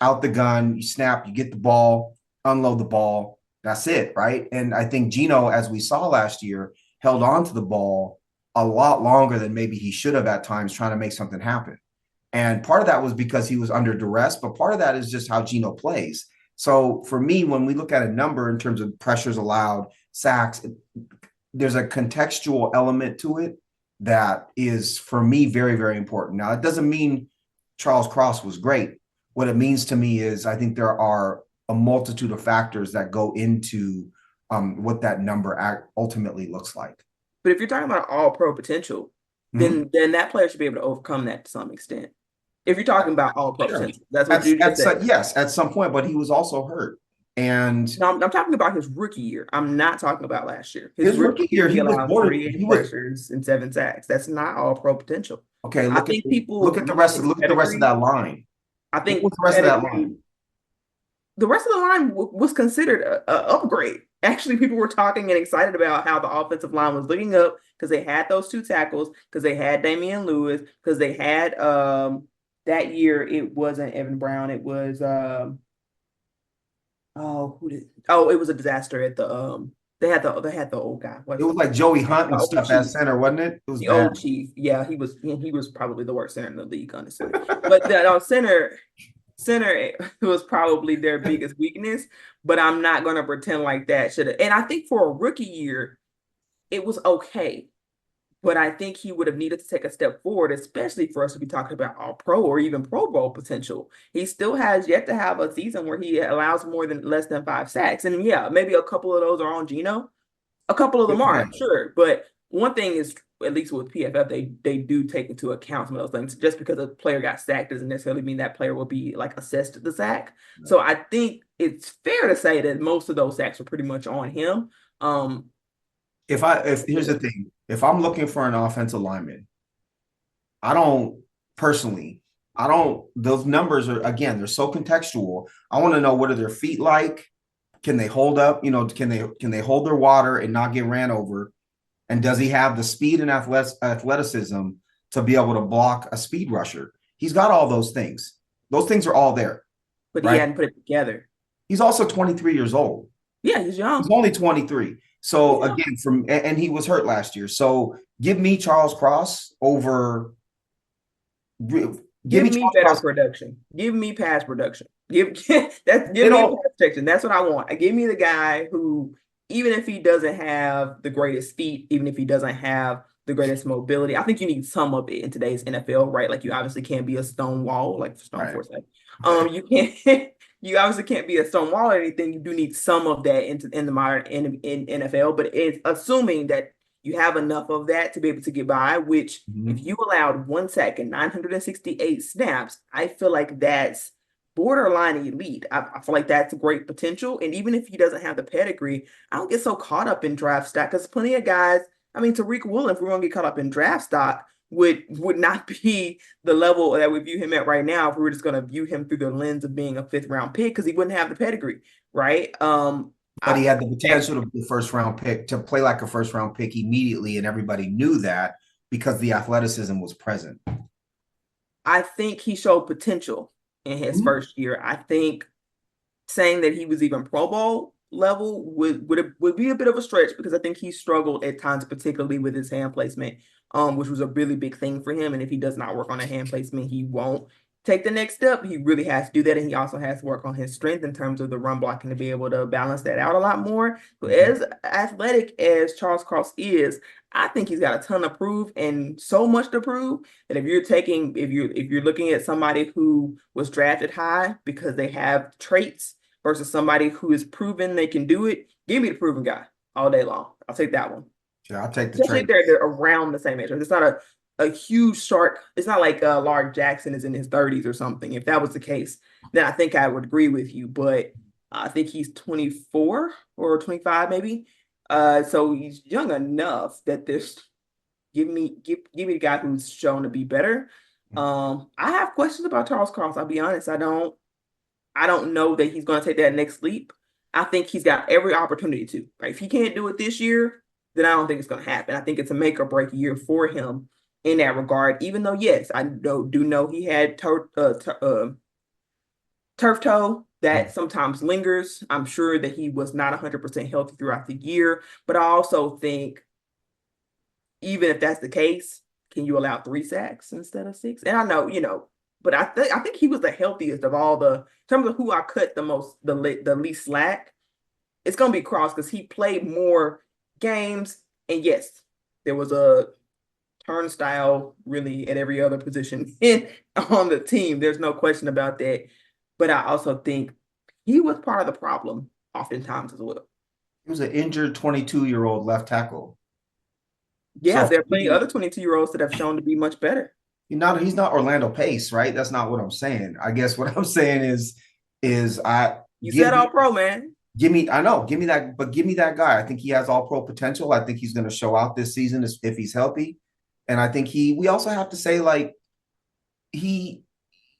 B: out the gun, you snap, you get the ball, unload the ball. That's it, right? And I think Gino, as we saw last year, held on to the ball a lot longer than maybe he should have at times trying to make something happen. And part of that was because he was under duress, but part of that is just how Gino plays. So for me, when we look at a number in terms of pressures allowed, sacks, there's a contextual element to it that is, for me, very, very important. Now, it doesn't mean Charles Cross was great. What it means to me is I think there are a multitude of factors that go into what that number ultimately looks like.
A: But if you're talking about all pro potential,
B: Mm-hmm.
A: then that player should be able to overcome that to some extent. If you're talking about all pro
B: Sure.
A: potential, that's what you just said.
B: Yes, at some point, but he was also hurt. And
A: No, I'm talking about his rookie year. I'm not talking about last year. His
B: his
A: rookie
B: rookie
A: year,
B: year,
A: he
B: he was
A: allowed
B: border.
A: 48
B: He was
A: pressures and 7 sacks. That's not all pro potential.
B: okay.
A: I think
B: Look
A: people
B: at the
A: look at
B: rest.
A: his
B: Look at the rest of
A: pedigree.
B: that line.
A: I
B: What
A: think
B: was the rest of that
A: pedigree,
B: line?
A: the rest of the line was considered a upgrade. Actually, people were talking and excited about how the offensive line was looking up because they had those 2 tackles, because they had Damian Lewis, because they had that year it wasn't Evan Brown, it was it was a disaster at the they had the old guy.
B: It
A: What's
B: was like Joey Hunt
A: the
B: and
A: old
B: stuff at
A: chief?
B: center, wasn't it? It was
A: The
B: bad.
A: old chief. Yeah, he was probably the worst center in the league, honestly. But the center was probably their biggest weakness. But I'm not gonna pretend like that should have. And I think for a rookie year, it was okay. But I think he would have needed to take a step forward, especially for us to be talking about all pro or even Pro Bowl potential. He still has yet to have a season where he allows more than less than 5 sacks. And yeah, maybe a couple of those are on Gino. A couple of them
B: Yeah.
A: are, sure. But one thing is, at least with PFF, they do take into account some of those things. Just because a player got sacked doesn't necessarily mean that player will be like assessed the sack. So I think it's fair to say that most of those sacks are pretty much on him. Um,
B: If here's the thing, if I'm looking for an offensive lineman, I don't personally, I don't. Those numbers are, again, they're so contextual. I want to know, what are their feet like? Can they hold up? Can they hold their water and not get ran over? And does he have the speed and athleticism to be able to block a speed rusher? He's got all those things. Those things are all there,
A: but he
B: right?
A: hadn't put it together.
B: He's also 23 years old.
A: Yeah, he's
B: He's
A: young.
B: only 23.
A: He's
B: So
A: young.
B: again, and he was hurt last year. So give me Charles Cross over. Give
A: Give
B: me
A: me
B: Charles
A: better
B: Cross.
A: production. Give me pass production. Give
B: You
A: me
B: know,
A: pass protection. That's what I want. Give me the guy who, even if he doesn't have the greatest feet, even if he doesn't have the greatest mobility, I think you need some of it in today's NFL, right? Like you obviously can't be a stone wall, like Stone
B: right.
A: Force. You can't. You obviously can't be a stone wall or anything. You do need some of that in the modern in NFL, but it's assuming that you have enough of that to be able to get by, which if
B: Mhm.
A: you allowed 1 sack and 968 snaps, I feel like that's borderline elite. I feel like that's great potential. And even if he doesn't have the pedigree, I don't get so caught up in draft stock because plenty of guys, I mean, Tariq Woolen, if we're going to get caught up in draft stock, would not be the level that we view him at right now if we were just going to view him through the lens of being a fifth round pick because he wouldn't have the pedigree, right?
B: But
A: I
B: he had the potential to be a first round pick, to play like a first round pick immediately, and everybody knew that because the athleticism was present.
A: I think he showed potential in his
B: Mhm.
A: first year. I think saying that he was even Pro Bowl level would be a bit of a stretch because I think he struggled at times, particularly with his hand placement, which was a really big thing for him. And if he does not work on a hand placement, he won't take the next step. He really has to do that, and he also has to work on his strength in terms of the run blocking to be able to balance that out a lot more. So as athletic as Charles Cross is, I think he's got a ton to prove and so much to prove that if you're looking at somebody who was drafted high because they have traits versus somebody who is proven they can do it, give me the proven guy all day long. I'll take that one.
B: Sure, I'll take the
A: Especially if
B: trade.
A: they're around the same age. It's not a huge shark. It's not like Lark Jackson is in his 30s or something. If that was the case, then I think I would agree with you. But I think he's 24 or 25 maybe. So he's young enough that this give me the guy who's shown to be better. I have questions about Charles Cross. I'll be honest. I don't know that he's going to take that next leap. I think he's got every opportunity to. Right? If he can't do it this year, then I don't think it's going to happen. I think it's a make or break year for him in that regard. Even though, yes, I do know he had turf toe that sometimes lingers. I'm sure that he was not 100% healthy throughout the year, but I also think even if that's the case, can you allow 3 sacks instead of six? And I know, but I think he was the healthiest of all the in terms of who I cut the least slack. It's gonna be Cross because he played more games, and yes, there was a turnstile really at every other position on the team. There's no question about that. But I also think he was part of the problem oftentimes as well.
B: He was an injured 22-year-old left tackle.
A: Yeah,
B: So for
A: there are plenty of
B: me,
A: other 22-year-olds that have shown to be much better.
B: he's not Orlando Pace, right? That's not what I'm saying. I guess what I'm saying is I
A: You
B: give
A: said all
B: me
A: pro, man.
B: I know, give me that, but give me that guy. I think he has all pro potential. I think he's going to show out this season if he's healthy. And I think we also have to say, like, he,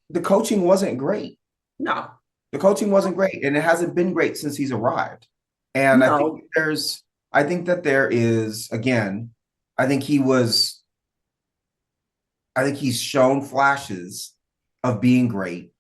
B: the coaching wasn't great.
A: No,
B: The coaching wasn't great, and it hasn't been great since he's arrived. And
A: no.
B: I think that there is, again, I think he was, I think he's shown flashes of being great.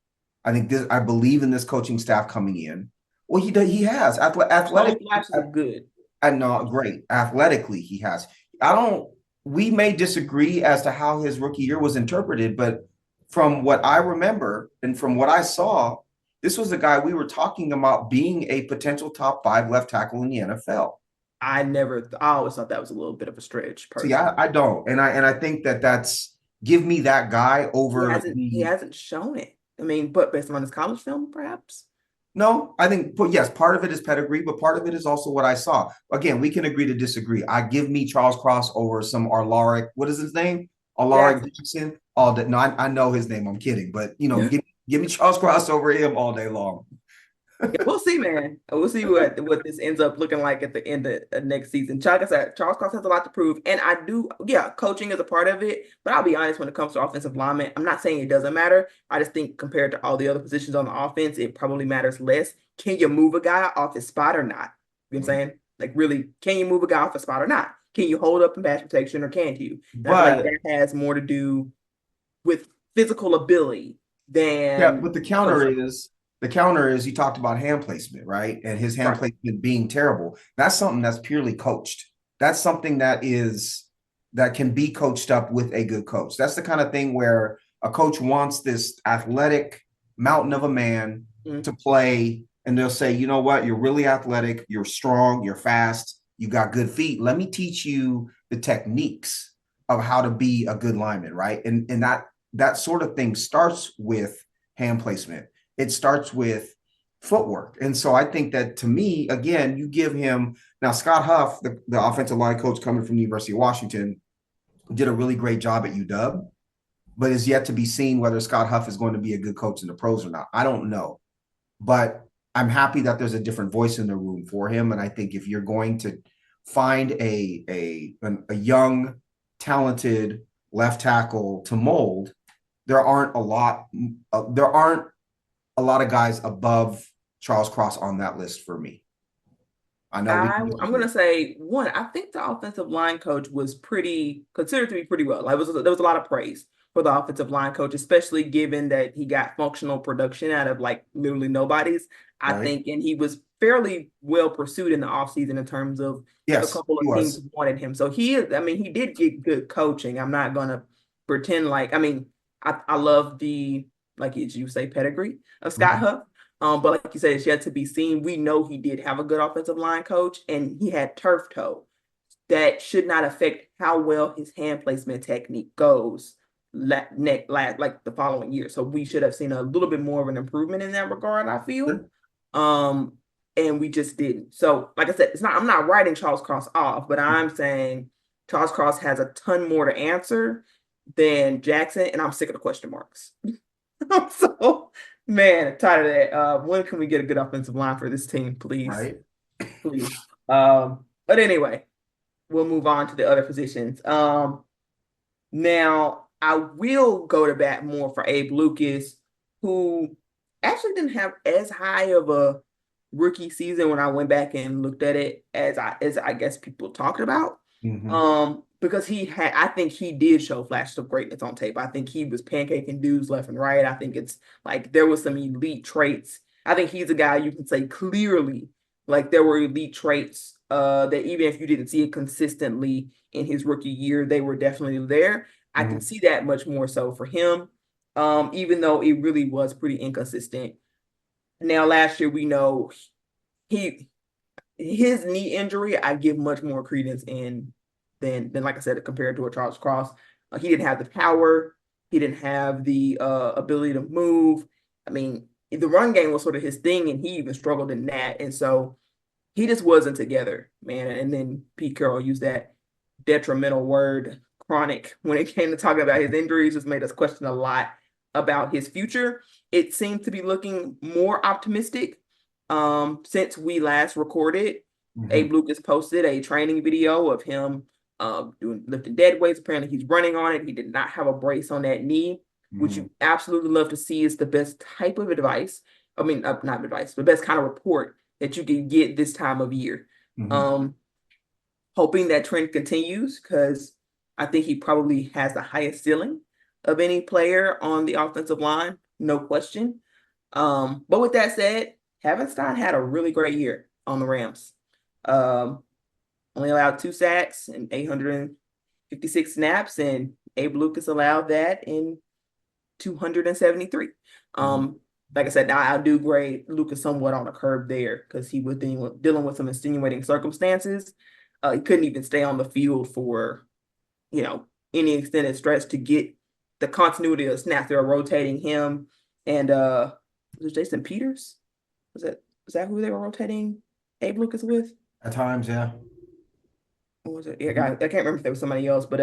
B: I believe in this coaching staff coming in. Well, he has
A: Shown
B: athletic.
A: flashes of good.
B: I know, great. Athletically, he has. I don't, we may disagree as to how his rookie year was interpreted, but from what I remember and from what I saw, this was the guy we were talking about being a potential top five left tackle in the NFL.
A: I always thought that was a little bit of a stretch,
B: See,
A: personally.
B: I don't. And I think that's give me that guy
A: He
B: over
A: hasn't he
B: the
A: hasn't shown it. I mean, but based on his college film, perhaps.
B: no, I think, but yes, part of it is pedigree, but part of it is also what I saw. Again, we can agree to disagree. I give me Charles Cross over some Arlaric. What is his name? Arlaric
A: Jackson.
B: Jackson. All day. No, I know his name. I'm kidding, but give me Charles Cross over him all day long.
A: Yeah, we'll see, man. We'll see what this ends up looking like at the end of next season. Like I said, Charles Cross has a lot to prove, and I do. Yeah, coaching is a part of it, but I'll be honest when it comes to offensive linemen, I'm not saying it doesn't matter. I just think compared to all the other positions on the offense, it probably matters less. Can you move a guy off his spot or not? You know what I'm saying? Like, really, can you move a guy off a spot or not? Can you hold up in pass protection or can't you? And I feel like
B: But
A: that has more to do with physical ability
B: yeah,
A: than
B: but
A: coaching.
B: the counter is you talked about hand placement, right? And his hand
A: Right.
B: placement being terrible. That's something that's purely coached. That's something that can be coached up with a good coach. That's the kind of thing where a coach wants this athletic mountain of a man
A: Mm.
B: to play, and they'll say, you know what, you're really athletic, you're strong, you're fast, you got good feet. Let me teach you the techniques of how to be a good lineman, right? And that sort of thing starts with hand placement. It starts with footwork. And so I think that, to me, again, you give him now Scott Huff, the offensive line coach coming from the University of Washington, did a really great job at UW, but is yet to be seen whether Scott Huff is going to be a good coach in the pros or not. I don't know. But I'm happy that there's a different voice in the room for him. And I think if you're going to find a young, talented left tackle to mold, there aren't a lot. There aren't a lot of guys above Charles Cross on that list for me. I know we can
A: I'm
B: disagree.
A: gonna say one. I think the offensive line coach was considered to be pretty well. Like there was a lot of praise for the offensive line coach, especially given that he got functional production out of like literally nobody's. I
B: Right?
A: think, and he was fairly well pursued in the offseason in terms of a
B: Yes,
A: couple
B: he
A: of teams
B: was.
A: wanted him. So he is. I mean, he did get good coaching. I'm not gonna pretend like. I mean, I love the like as you say pedigree of Scott
B: Mhm.
A: Huff. But like you said, it's yet to be seen. We know he did have a good offensive line coach, and he had turf toe. That should not affect how well his hand placement technique goes like the following year. So we should have seen a little bit more of an improvement in that regard, I feel.
B: Sure.
A: Um, and we just didn't. So, like I said, I'm not writing Charles Cross off, but I'm saying Charles Cross has a ton more to answer than Jackson, and I'm sick of the question marks. So, man, I'm tired of that. When can we get a good offensive line for this team, please?
B: Right.
A: Please. But anyway, we'll move on to the other positions. Now I will go to bat more for Abe Lucas, who actually didn't have as high of a rookie season when I went back and looked at it as I guess people talked about.
B: Hmm.
A: Because I think he did show flashes of greatness on tape. I think he was pancaking dudes left and right. I think it's like there was some elite traits. I think he's a guy you can say clearly like there were elite traits that even if you didn't see it consistently in his rookie year, they were definitely there. I can
B: Hmm.
A: see that much more so for him, even though it really was pretty inconsistent. Now, last year we know he his knee injury, I give much more credence in than like I said, compared to a Charles Cross. He didn't have the power, he didn't have the ability to move. I mean, the run game was sort of his thing, and he even struggled in that. And so he just wasn't together, man. And then Pete Carroll used that detrimental word chronic when it came to talking about his injuries, just made us question a lot about his future. It seems to be looking more optimistic since we last recorded.
B: Hmm.
A: Abe Lucas posted a training video of him doing lifting dead weights. Apparently, he's running on it. He did not have a brace on that knee, which
B: Hmm.
A: you absolutely love to see. Is the best type of advice. I mean, not advice, the best kind of report that you can get this time of year.
B: Hmm.
A: Um, Hoping that trend continues because I think he probably has the highest ceiling of any player on the offensive line, no question. But with that said, Havenstein had a really great year on the Rams. Um, Only allowed 2 sacks and 856 snaps, and Abe Lucas allowed that in 273.
B: Hmm.
A: Like I said, now I do grade Lucas somewhat on a curve there because he was dealing with some extenuating circumstances. He couldn't even stay on the field for, you know, any extended stretch to get the continuity of snaps. They were rotating him and was it Jason Peters? Was that who they were rotating Abe Lucas with?
B: At times, yeah.
A: Or was it? Yeah, I can't remember if there was somebody else, but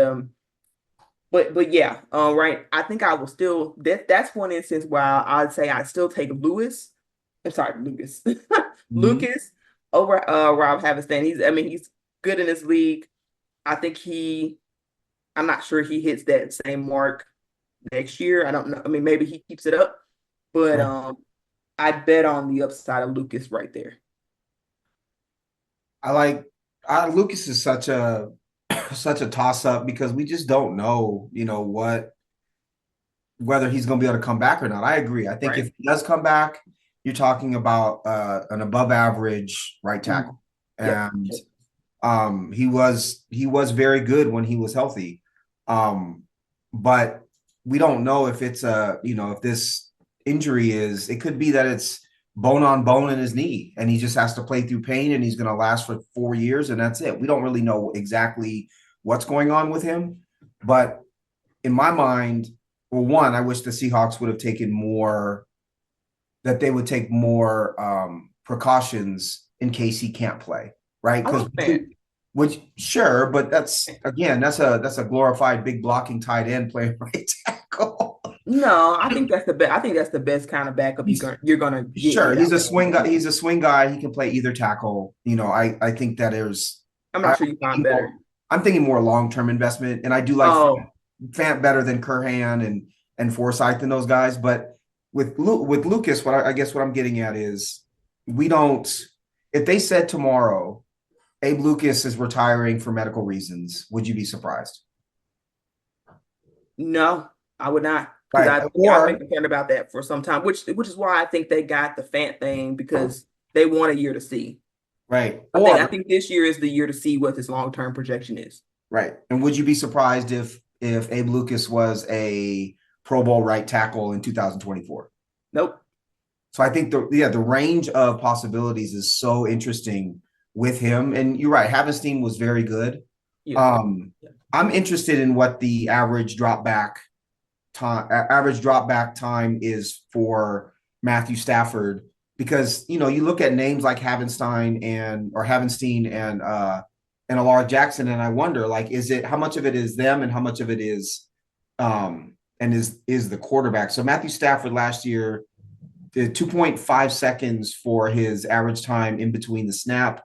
A: yeah, right. I think I will still that's one instance where I'd say I'd still take Lewis. I'm sorry, Lucas.
B: Hmm.
A: Lucas over Rob Havenstein. He's good in this league. I think I'm not sure he hits that same mark next year. I don't know. I mean, maybe he keeps it up, but
B: Right.
A: I'd bet on the upside of Lucas right there.
B: I like Lucas is such a such a toss up because we just don't know, what whether he's going to be able to come back or not. I agree. I think if
A: Right.
B: he does come back, you're talking about an above average right tackle,
A: Mm. Yep.
B: and he was very good when he was healthy, um, but we don't know if it's if this injury is. It could be that it's bone on bone in his knee, and he just has to play through pain, and he's going to last for 4 years, and that's it. We don't really know exactly what's going on with him, but in my mind, well, one, I wish the Seahawks would have taken more, that they would take more precautions in case he can't play, right?
A: I
B: Because
A: like that.
B: which sure, but that's a glorified big blocking tight end playing right tackle.
A: No, I think that's the best. I think that's the best kind of backup
B: He's
A: you're gonna get
B: sure
A: without
B: he's a
A: paying
B: swing guy.
A: him.
B: He's a swing guy. He can play either tackle. I think that there's
A: I'm
B: I,
A: not sure you find better.
B: I'm thinking more long term investment, and I do like
A: Oh,
B: Fant better than Curhan and Forsyth and those guys. But with Lucas, I guess what I'm getting at is we don't. If they said tomorrow Abe Lucas is retiring for medical reasons, would you be surprised?
A: no, I would not, because
B: Right.
A: I've been
B: Or
A: concerned about that for some time, which is why I think they got the Fant thing because they want a year to see.
B: right.
A: I
B: Or
A: think this year is the year to see what his long term projection is.
B: right. And would you be surprised if Abe Lucas was a Pro Bowl right tackle in 2024?
A: Nope.
B: So I think the range of possibilities is so interesting with him. And you're right, Havenstein was very good.
A: Yeah.
B: Um,
A: Yeah.
B: I'm interested in what the average drop back time is for Matthew Stafford, because you look at names like Havenstein and Alar Jackson, and I wonder, like, is it how much of it is them and how much of it is and is the quarterback. So Matthew Stafford last year did 2.5 seconds for his average time in between the snap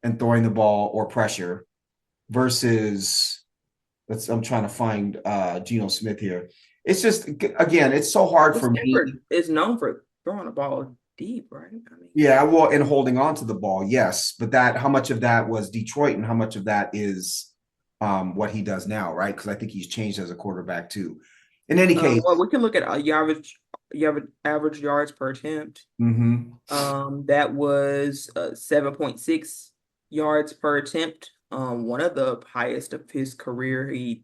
B: and throwing the ball or pressure versus I'm trying to find Geno Smith here. It's just again, it's so hard
A: Well,
B: for me.
A: Stanford is known for throwing the ball. deep, right? I mean,
B: Yeah, well, and holding on to the ball, yes, but that how much of that was Detroit and how much of that is what he does now, right? Because I think he's changed as a quarterback too. In any case,
A: well, we can look at average yards per attempt.
B: mhm.
A: That was 7.6 yards per attempt. One of the highest of his career. He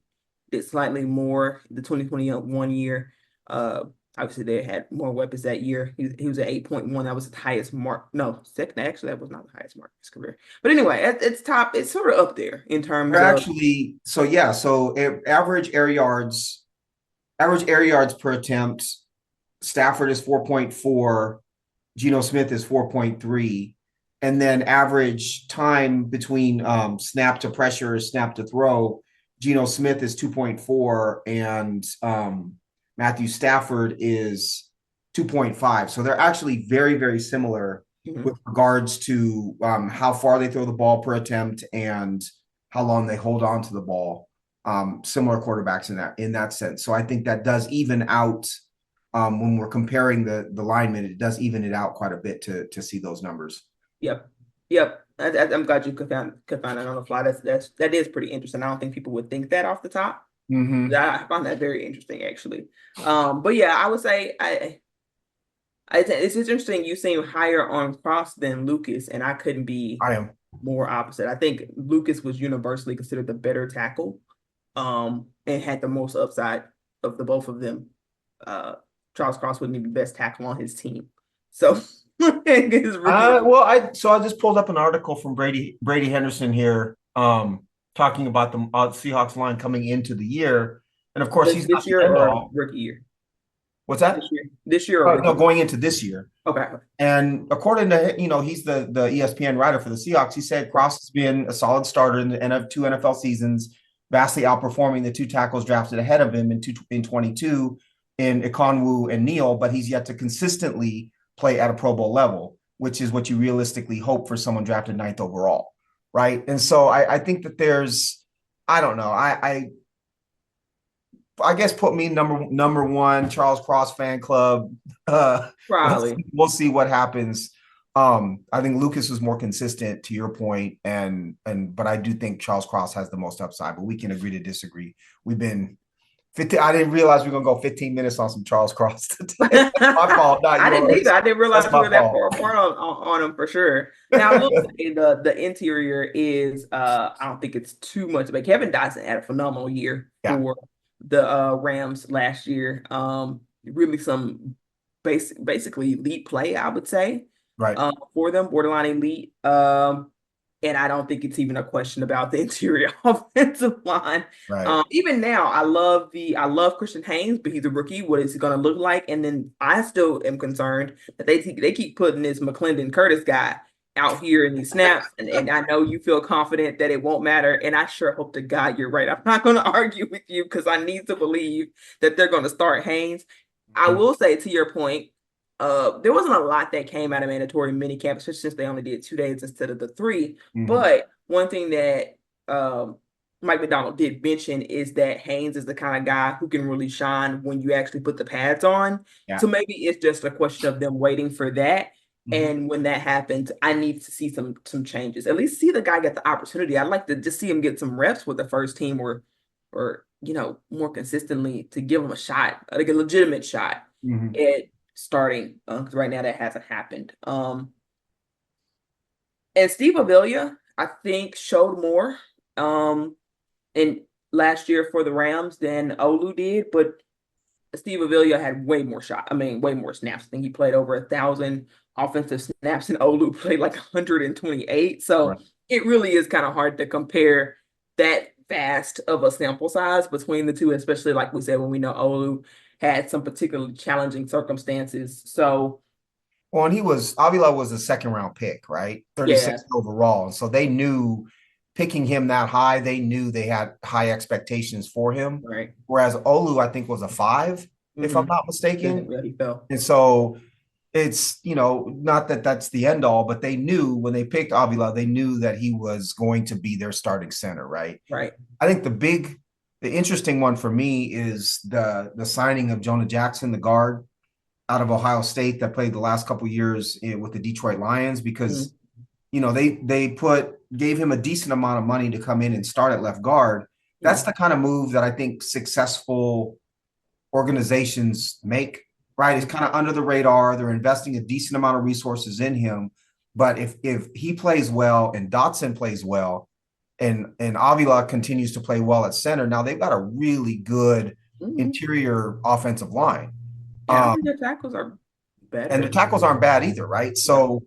A: did slightly more the 2021 year. Uh, Obviously they had more weapons that year. He was at 8.1. That was the highest mark. No, second actually that was not the highest mark of his career. But anyway, it's top. It's sort of up there in
B: They're
A: terms of
B: actually so yeah, so average air yards per attempt. Stafford is 4.4, Geno Smith is 4.3, and then average time between snap to pressure, snap to throw, Geno Smith is 2.4, and Matthew Stafford is 2.5. So they're actually very, very similar
A: Mhm.
B: with regards to how far they throw the ball per attempt and how long they hold on to the ball. Similar quarterbacks in that sense. So I think that does even out when we're comparing the linemen, it does even it out quite a bit to see those numbers.
A: Yep. Yep. I'm glad you could find that on the fly. That is pretty interesting. I don't think people would think that off the top.
B: Mm-hmm.
A: I find that very interesting, actually. But yeah, I would say it's interesting. You seem higher on Cross than Lucas, and I couldn't be
B: I am.
A: more opposite. I think Lucas was universally considered the better tackle, and had the most upside of the both of them. Uh, Charles Cross wouldn't be the best tackle on his team, so his rookie.
B: Well, I just pulled up an article from Brady Henderson here, talking about the Seahawks line coming into the year, and of course he's not
A: This
B: the
A: year
B: end
A: or
B: all.
A: rookie year?
B: What's that?
A: This year or
B: No,
A: rookie?
B: going into this year.
A: Okay.
B: And according to he's the ESPN writer for the Seahawks. He said
A: Right.
B: Cross has been a solid starter in the two NFL seasons, vastly outperforming the two tackles drafted ahead of him in 22 in Ekonwu and Neal, but he's yet to consistently play at a Pro Bowl level, which is what you realistically hope for someone drafted ninth overall, right? And so I think that there's, I don't know, I guess put me number one Charles Cross fan club.
A: Probably.
B: We'll see what happens. I think Lucas was more consistent to your point, and but I do think Charles Cross has the most upside. But we can agree to disagree. We've been 15. I didn't realize we are gonna go 15 minutes on some Charles Cross today. That's my fault, not
A: I didn't either.
B: yours.
A: I didn't
B: That's
A: realize we
B: my
A: were that
B: fault.
A: far apart on them for sure. Now I will say the interior is I don't think it's too much, but Kevin Dotson had a phenomenal year
B: Yeah,
A: for the Rams last year. Really some basically elite play, I would say,
B: right,
A: for them, borderline elite. And I don't think it's even a question about the interior offensive line.
B: right.
A: Even now, I love Christian Haynes, but he's a rookie. What is he going to look like? And then I still am concerned that they keep putting this McClendon Curtis guy out here in these snaps, and I know you feel confident that it won't matter, and I sure hope to God you're right. I'm not going to argue with you because I need to believe that they're going to start Haynes. I will say to your point, there wasn't a lot that came out of mandatory minicamp, especially since they only did 2 days instead of the three.
B: Mm-hmm.
A: But one thing that Mike McDonald did mention is that Haynes is the kind of guy who can really shine when you actually put the pads on.
B: Yeah.
A: So maybe it's just a question of them waiting for that.
B: Mm-hmm.
A: And when that happens, I need to see some changes. At least see the guy get the opportunity. I'd like to just see him get some reps with the first team, or more consistently to give him a shot, like a legitimate shot
B: Mm-hmm.
A: at starting. Because right now that hasn't happened. And Steve Avila, I think, showed more in last year for the Rams than Olu did, but Steve Avila had way more shot. I mean, way more snaps. I think he played over 1,000 offensive snaps, and Olu played like 128.
B: Right.
A: So it really is kind of hard to compare that vast of a sample size between the two, especially like we said when we know Olu had some particularly challenging circumstances. So
B: Well, and Avila was a second round pick, right?
A: yeah,
B: 36 overall. And so they knew picking him that high, they knew they had high expectations for him.
A: right.
B: Whereas Olu, I think, was a 5, if I'm
A: Mm-hmm.
B: not
A: Yeah,
B: mistaken.
A: yeah, he fell.
B: And so it's, not that that's the end all, but they knew when they picked Avila, they knew that he was going to be their starting center, right?
A: Right.
B: I think the interesting one for me is the signing of Jonah Jackson, the guard. out of Ohio State that played the last couple years with the Detroit Lions
A: Mm,
B: because they gave him a decent amount of money to come in and start at left guard. That's
A: mm,
B: the kind of move that I think successful organizations make, right? It's kind of under the radar. They're investing a decent amount of resources in him. But if he plays well and Dotson plays well and Avila continues to play well at center, now they've got a really good
A: mm.
B: interior offensive line.
A: Yeah, I
B: Um,
A: think their tackles are
B: and the
A: better.
B: tackles aren't bad either, right?
A: Yeah.
B: So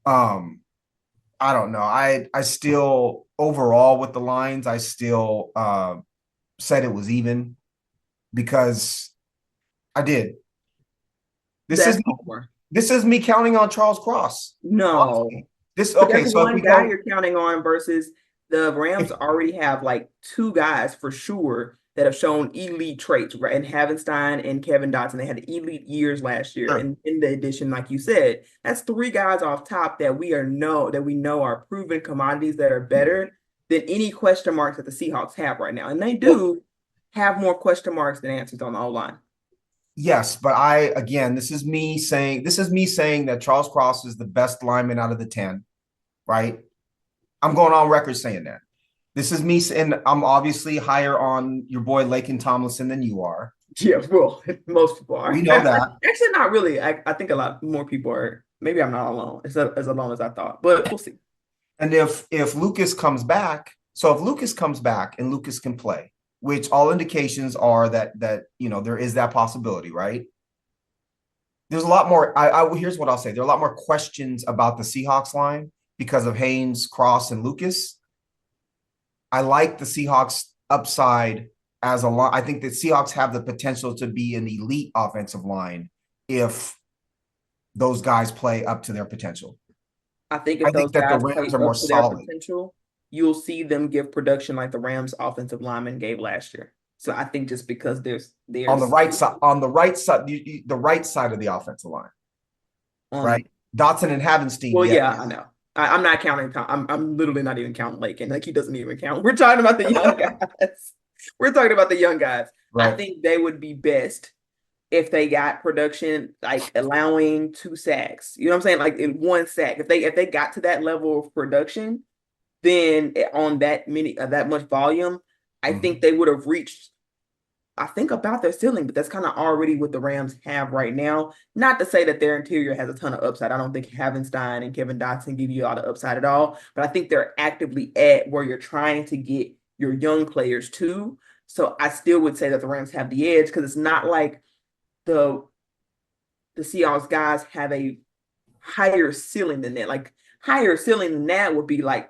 B: um I don't know. I still overall with the lines, I still said it was even because I did. This is
A: That's more.
B: this is me counting on Charles Cross.
A: No.
B: Honestly. This
A: But
B: okay,
A: that's
B: so if
A: one
B: we
A: guy
B: go
A: you're counting on versus the Rams
B: if
A: already have like two guys for sure that have shown elite traits, right? And Havenstein and Kevin Dotson, they had elite years last year.
B: sure.
A: And in the addition, like you said, that's three guys off top that we know are proven commodities that are better than any question marks that the Seahawks have right now. And they
B: Well,
A: do have more question marks than answers on the O line.
B: yes, but this is me saying that Charles Cross is the best lineman out of the 10, right? I'm going on record saying that. This is me, and I'm obviously higher on your boy Lakin Tomlinson than you are.
A: Yeah, well, most people
B: We
A: are.
B: know that.
A: Actually, not really. I think a lot more people are. Maybe I'm not alone. As alone as I thought, but we'll see.
B: And if Lucas comes back, so if Lucas comes back and Lucas can play, which all indications are that there is that possibility, right? There's a lot more. Here's what I'll say: there are a lot more questions about the Seahawks line because of Haynes, Cross, and Lucas. I like the Seahawks upside as a line. I think the Seahawks have the potential to be an elite offensive line if those guys play up to their potential.
A: I think
B: I
A: if those
B: think that the
A: guys
B: Rams
A: play
B: are more
A: up to their
B: solid.
A: potential, you'll see them give production like the Rams offensive lineman gave last year. So I think just because
B: On the
A: there's
B: right side, the right side of the offensive line,
A: on
B: right? Dotson and Havenstein,
A: well,
B: yeah.
A: yeah, I know. I'm not counting. I'm literally not even counting Lake, and like he doesn't even count. We're talking about the young guys. We're talking about the young guys. I
B: Right.
A: think they would be best if they got production like allowing 2 sacks. You know what I'm saying? Like in 1 sack. If they got to that level of production, then on that much volume, I think
B: Mhm.
A: they would have reached I think about their ceiling, but that's kind of already what the Rams have right now. Not to say that their interior has a ton of upside. I don't think Havenstein and Kevin Dotson give you a lot of upside at all, but I think they're actively at where you're trying to get your young players to. So I still would say that the Rams have the edge because it's not like the the Seahawks guys have a higher ceiling than that. Like higher ceiling than that would be like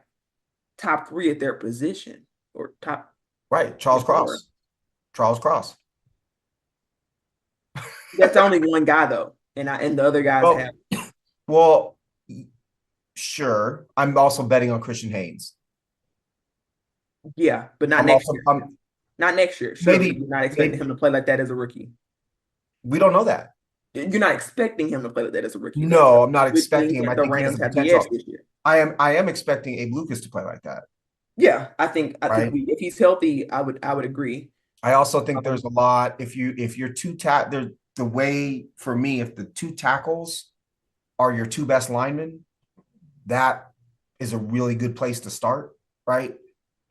A: top three at their position or top
B: Right.
A: three
B: Charles
A: or four.
B: Cross. Charles Cross.
A: That's only one guy though, and the other guys have
B: Well, well, sure. I'm also betting on Christian Haynes.
A: yeah, but not
B: I'm
A: next
B: also
A: year.
B: I'm
A: Not next year. Surely
B: maybe
A: you're not expecting
B: maybe
A: him to play like that as a rookie.
B: we don't know that.
A: You're not expecting him to play like that as a rookie, though,
B: No, I'm not
A: which
B: expecting
A: means
B: him.
A: that
B: I
A: the
B: think he has
A: Rams
B: the
A: have the edge
B: potential.
A: this year.
B: I am expecting Abe Lucas to play like that,
A: Yeah, I think
B: right?
A: if he's healthy, I would agree.
B: I also think there's
A: Um,
B: a lot if you're there the way for me if the two tackles are your two best linemen, that is a really good place to start, right?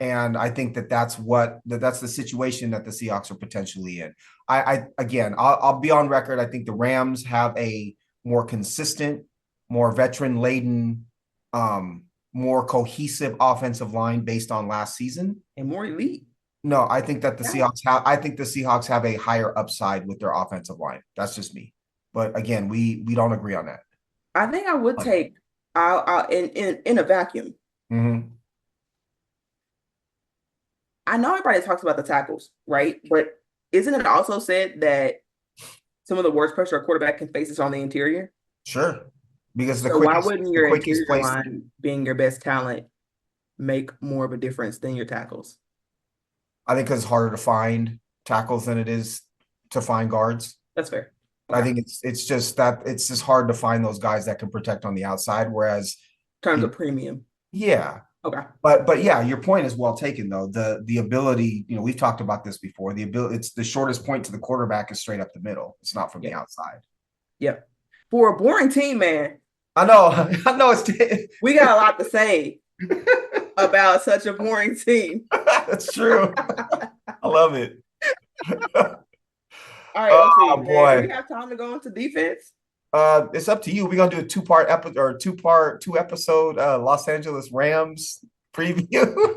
B: And I think that's the situation that the Seahawks are potentially in. I again, I'll be on record. I think the Rams have a more consistent, more veteran laden, more cohesive offensive line based on last season.
A: and more elite.
B: No, I think that the
A: Yeah.
B: Seahawks have. I think the Seahawks have a higher upside with their offensive line. That's just me. But again, we don't agree on that.
A: I think I would take I'll in a vacuum.
B: Mm-hmm.
A: I know everybody talks about the tackles, right? But isn't it also said that some of the worst pressure a quarterback can face is on the interior?
B: Sure, because
A: So why wouldn't
B: the
A: your
B: quickest
A: interior
B: place.
A: line being your best talent make more of a difference than your tackles?
B: I think it's harder to find tackles than it is to find guards.
A: That's fair.
B: I
A: Okay.
B: think it's just hard to find those guys that can protect on the outside. Whereas,
A: In terms
B: you
A: of
B: know,
A: premium.
B: yeah,
A: Okay.
B: but yeah, your point is well taken though. The ability, we've talked about this before. The ability, it's the shortest point to the quarterback is straight up the middle. It's not from the
A: Yeah.
B: outside.
A: Yeah. For a boring team, man,
B: I know, I know it's
A: we got a lot to say about such a boring team.
B: that's true. I love it.
A: All right, let's see,
B: Oh
A: man. Do we
B: boy.
A: have time to go into defense?
B: It's up to you. We're gonna do a two-part episode or two episode Los Angeles Rams preview. We'll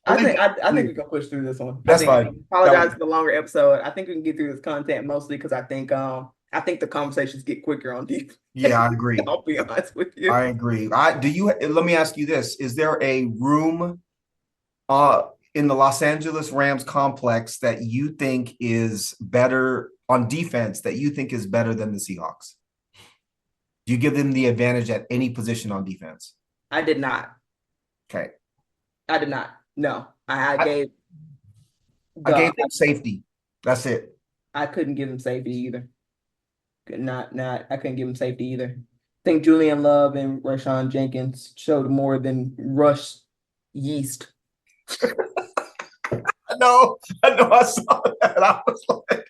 A: I
B: leave
A: think
B: that
A: I
B: to
A: think
B: you.
A: we can push through this one. I
B: That's
A: think
B: fine. That
A: apologize
B: was,
A: for the longer episode. I think we can get through this content mostly because I think the conversations get quicker on defense.
B: yeah, I agree.
A: I'll be honest with you.
B: I agree. Let me ask you this. Is there a room uh in the Los Angeles Rams complex that you think is better on defense that you think is better than the Seahawks? Do you give them the advantage at any position on defense?
A: I did not.
B: Okay.
A: I did not. No, I
B: I,
A: gave
B: I
A: the
B: gave them safety. That's it.
A: I couldn't give him safety either. Not I couldn't give him safety either. I think Julian Love and Rashawn Jenkins showed more than Rush Yeast.
B: I know I saw that. I was like,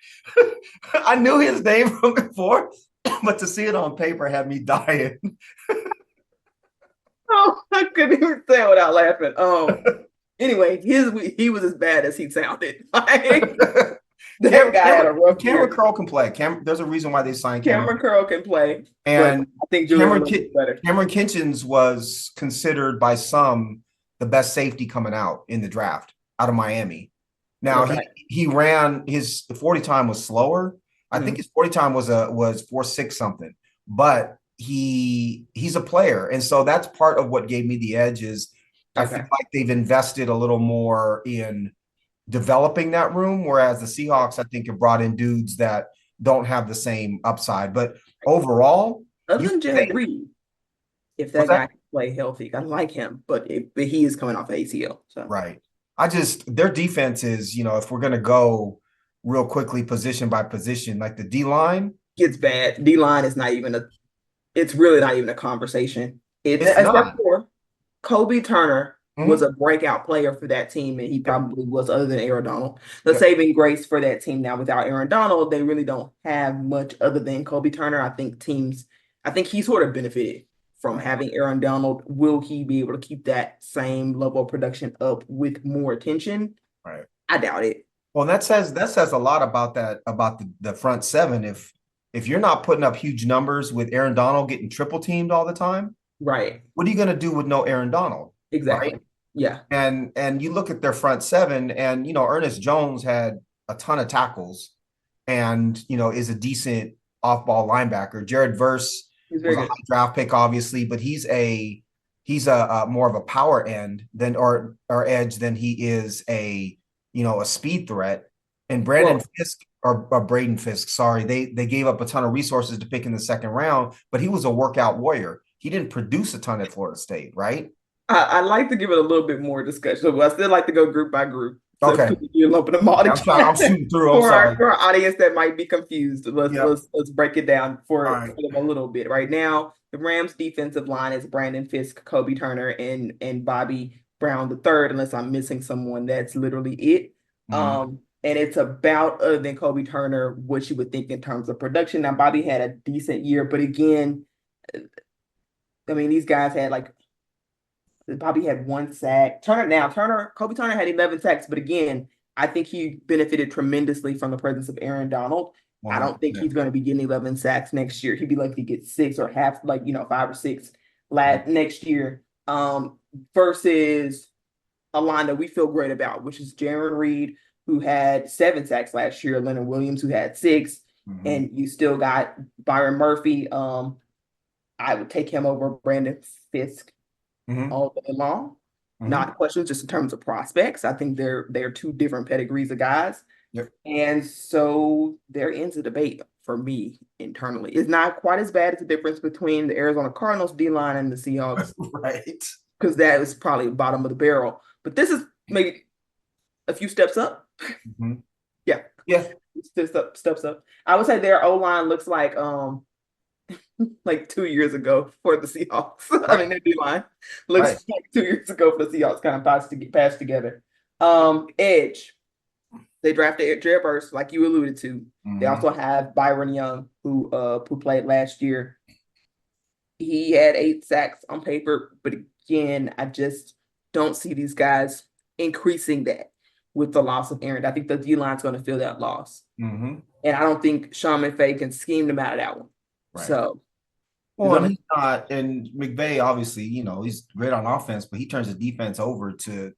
B: I knew his name from before, but to see it on paper had me dying.
A: Oh, I couldn't even say it without laughing. Anyway, he was as bad as he sounded. Like that guy had a rough
B: Cameron
A: year.
B: Curl can play. There's a reason why they signed Cameron.
A: Cameron Curl can play, but
B: And
A: I think Julian Love is better.
B: Cameron Kinchens was considered by some the best safety coming out in the draft out of Miami. Now
A: Okay.
B: he ran his 40 time was slower. I think
A: Mm-hmm.
B: his 40 time was 4.6 something, but he's a player. And so that's part of what gave me the edge is I feel
A: Okay.
B: like they've invested a little more in developing that room, whereas the Seahawks, I think, have brought in dudes that don't have the same upside. But overall,
A: Other
B: you
A: than
B: say
A: Jared Reed, if
B: what's
A: that
B: that?
A: guy can play healthy, I like him, but he is coming off ACL, so
B: Right. I just their defense is, if we're gonna go real quickly position by position, like the D line,
A: gets bad. D line is not even a. It's really not even a conversation.
B: it's
A: Except
B: not.
A: for Kobe Turner was
B: Mhm.
A: a breakout player for that team, and he
B: Yep.
A: probably was other than Aaron Donald. The
B: Yep.
A: saving grace for that team now without Aaron Donald, they really don't have much other than Kobe Turner. I think he sort of benefited from
B: Right.
A: having Aaron Donald. Will he be able to keep that same level of production up with more attention?
B: Right.
A: I doubt it.
B: Well, that says a lot about the front seven. If you're not putting up huge numbers with Aaron Donald getting triple teamed all the time,
A: Right.
B: what are you gonna do with no Aaron Donald? Right.
A: Exactly. Yeah.
B: And you look at their front seven, and Ernest Jones had a ton of tackles, and is a decent off-ball linebacker. Jared Verse
A: He's
B: was
A: very
B: a
A: good.
B: high draft pick, obviously, but he's a more of a power end than or edge than he is a speed threat. And Brandon
A: Well,
B: Fisk or Braden Fisk, sorry, they gave up a ton of resources to pick in the second round, but he was a workout warrior. He didn't produce a ton at Florida State, right?
A: I like to give it a little bit more discussion, but I still like to go group by group. So
B: Okay.
A: you're lumping them all
B: I'm
A: together
B: shooting through. I'm sorry.
A: for our audience that might be confused.
B: Yep.
A: Let's break it down
B: All
A: for
B: right.
A: them a little bit. Right now, the Rams defensive line is Brandon Fisk, Kobe Turner, and Bobby Brown the third, unless I'm missing someone. That's literally it.
B: Mhm.
A: And it's about other than Kobe Turner, what you would think in terms of production. Now, Bobby had a decent year, but again, I mean, these guys had like Bobby had one sack. Kobe Turner had 11 sacks, but again, I think he benefited tremendously from the presence of Aaron Donald. I don't think
B: 100%.
A: he's going to be getting 11 sacks next year. He'd be lucky to get six or half, like, five or six next year. Versus a line that we feel great about, which is Jaron Reed, who had 7 sacks last year, Leonard Williams, who had six,
B: Mhm.
A: and you still got Byron Murphy. I would take him over Brandon Fisk
B: Mhm.
A: all day long.
B: Mhm.
A: Not questions, just in terms of prospects. I think they're two different pedigrees of guys.
B: Yep.
A: And so there ends the debate for me internally. It's not quite as bad as the difference between the Arizona Cardinals D line and the Seahawks,
B: Right.
A: because that is probably bottom of the barrel. But this is maybe a few steps up.
B: Mhm.
A: Yeah.
B: Yeah.
A: Steps up. I would say their O line looks like 2 years ago for the Seahawks. I mean,
B: Right.
A: their D line
B: Right.
A: looks like 2 years ago for the Seahawks, kind of passed together. Edge. They drafted Jared Verse, like you alluded to. They
B: Mm-hmm.
A: also have Byron Young, who played last year. He had 8 sacks on paper, but again, I just don't see these guys increasing that with the loss of Aaron. I think the D line's going to feel that loss,
B: Mm-hmm.
A: and I don't think Sean McVay can scheme them out of that one.
B: Right.
A: So you're
B: Well, and
A: gonna
B: he's not, and McVay obviously, he's great on offense, but he turns the defense over to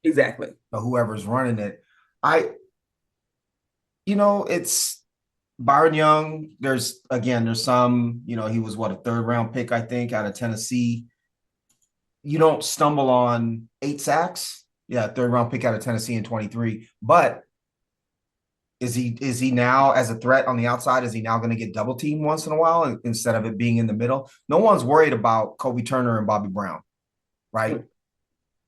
A: exactly.
B: whoever's running it. I, it's Byron Young. There's some, he was what, a third round pick, I think, out of Tennessee. You don't stumble on 8 sacks. Yeah, third round pick out of Tennessee in 23. But is he now as a threat on the outside? Is he now going to get double teamed once in a while instead of it being in the middle? No one's worried about Kobe Turner and Bobby Brown, right?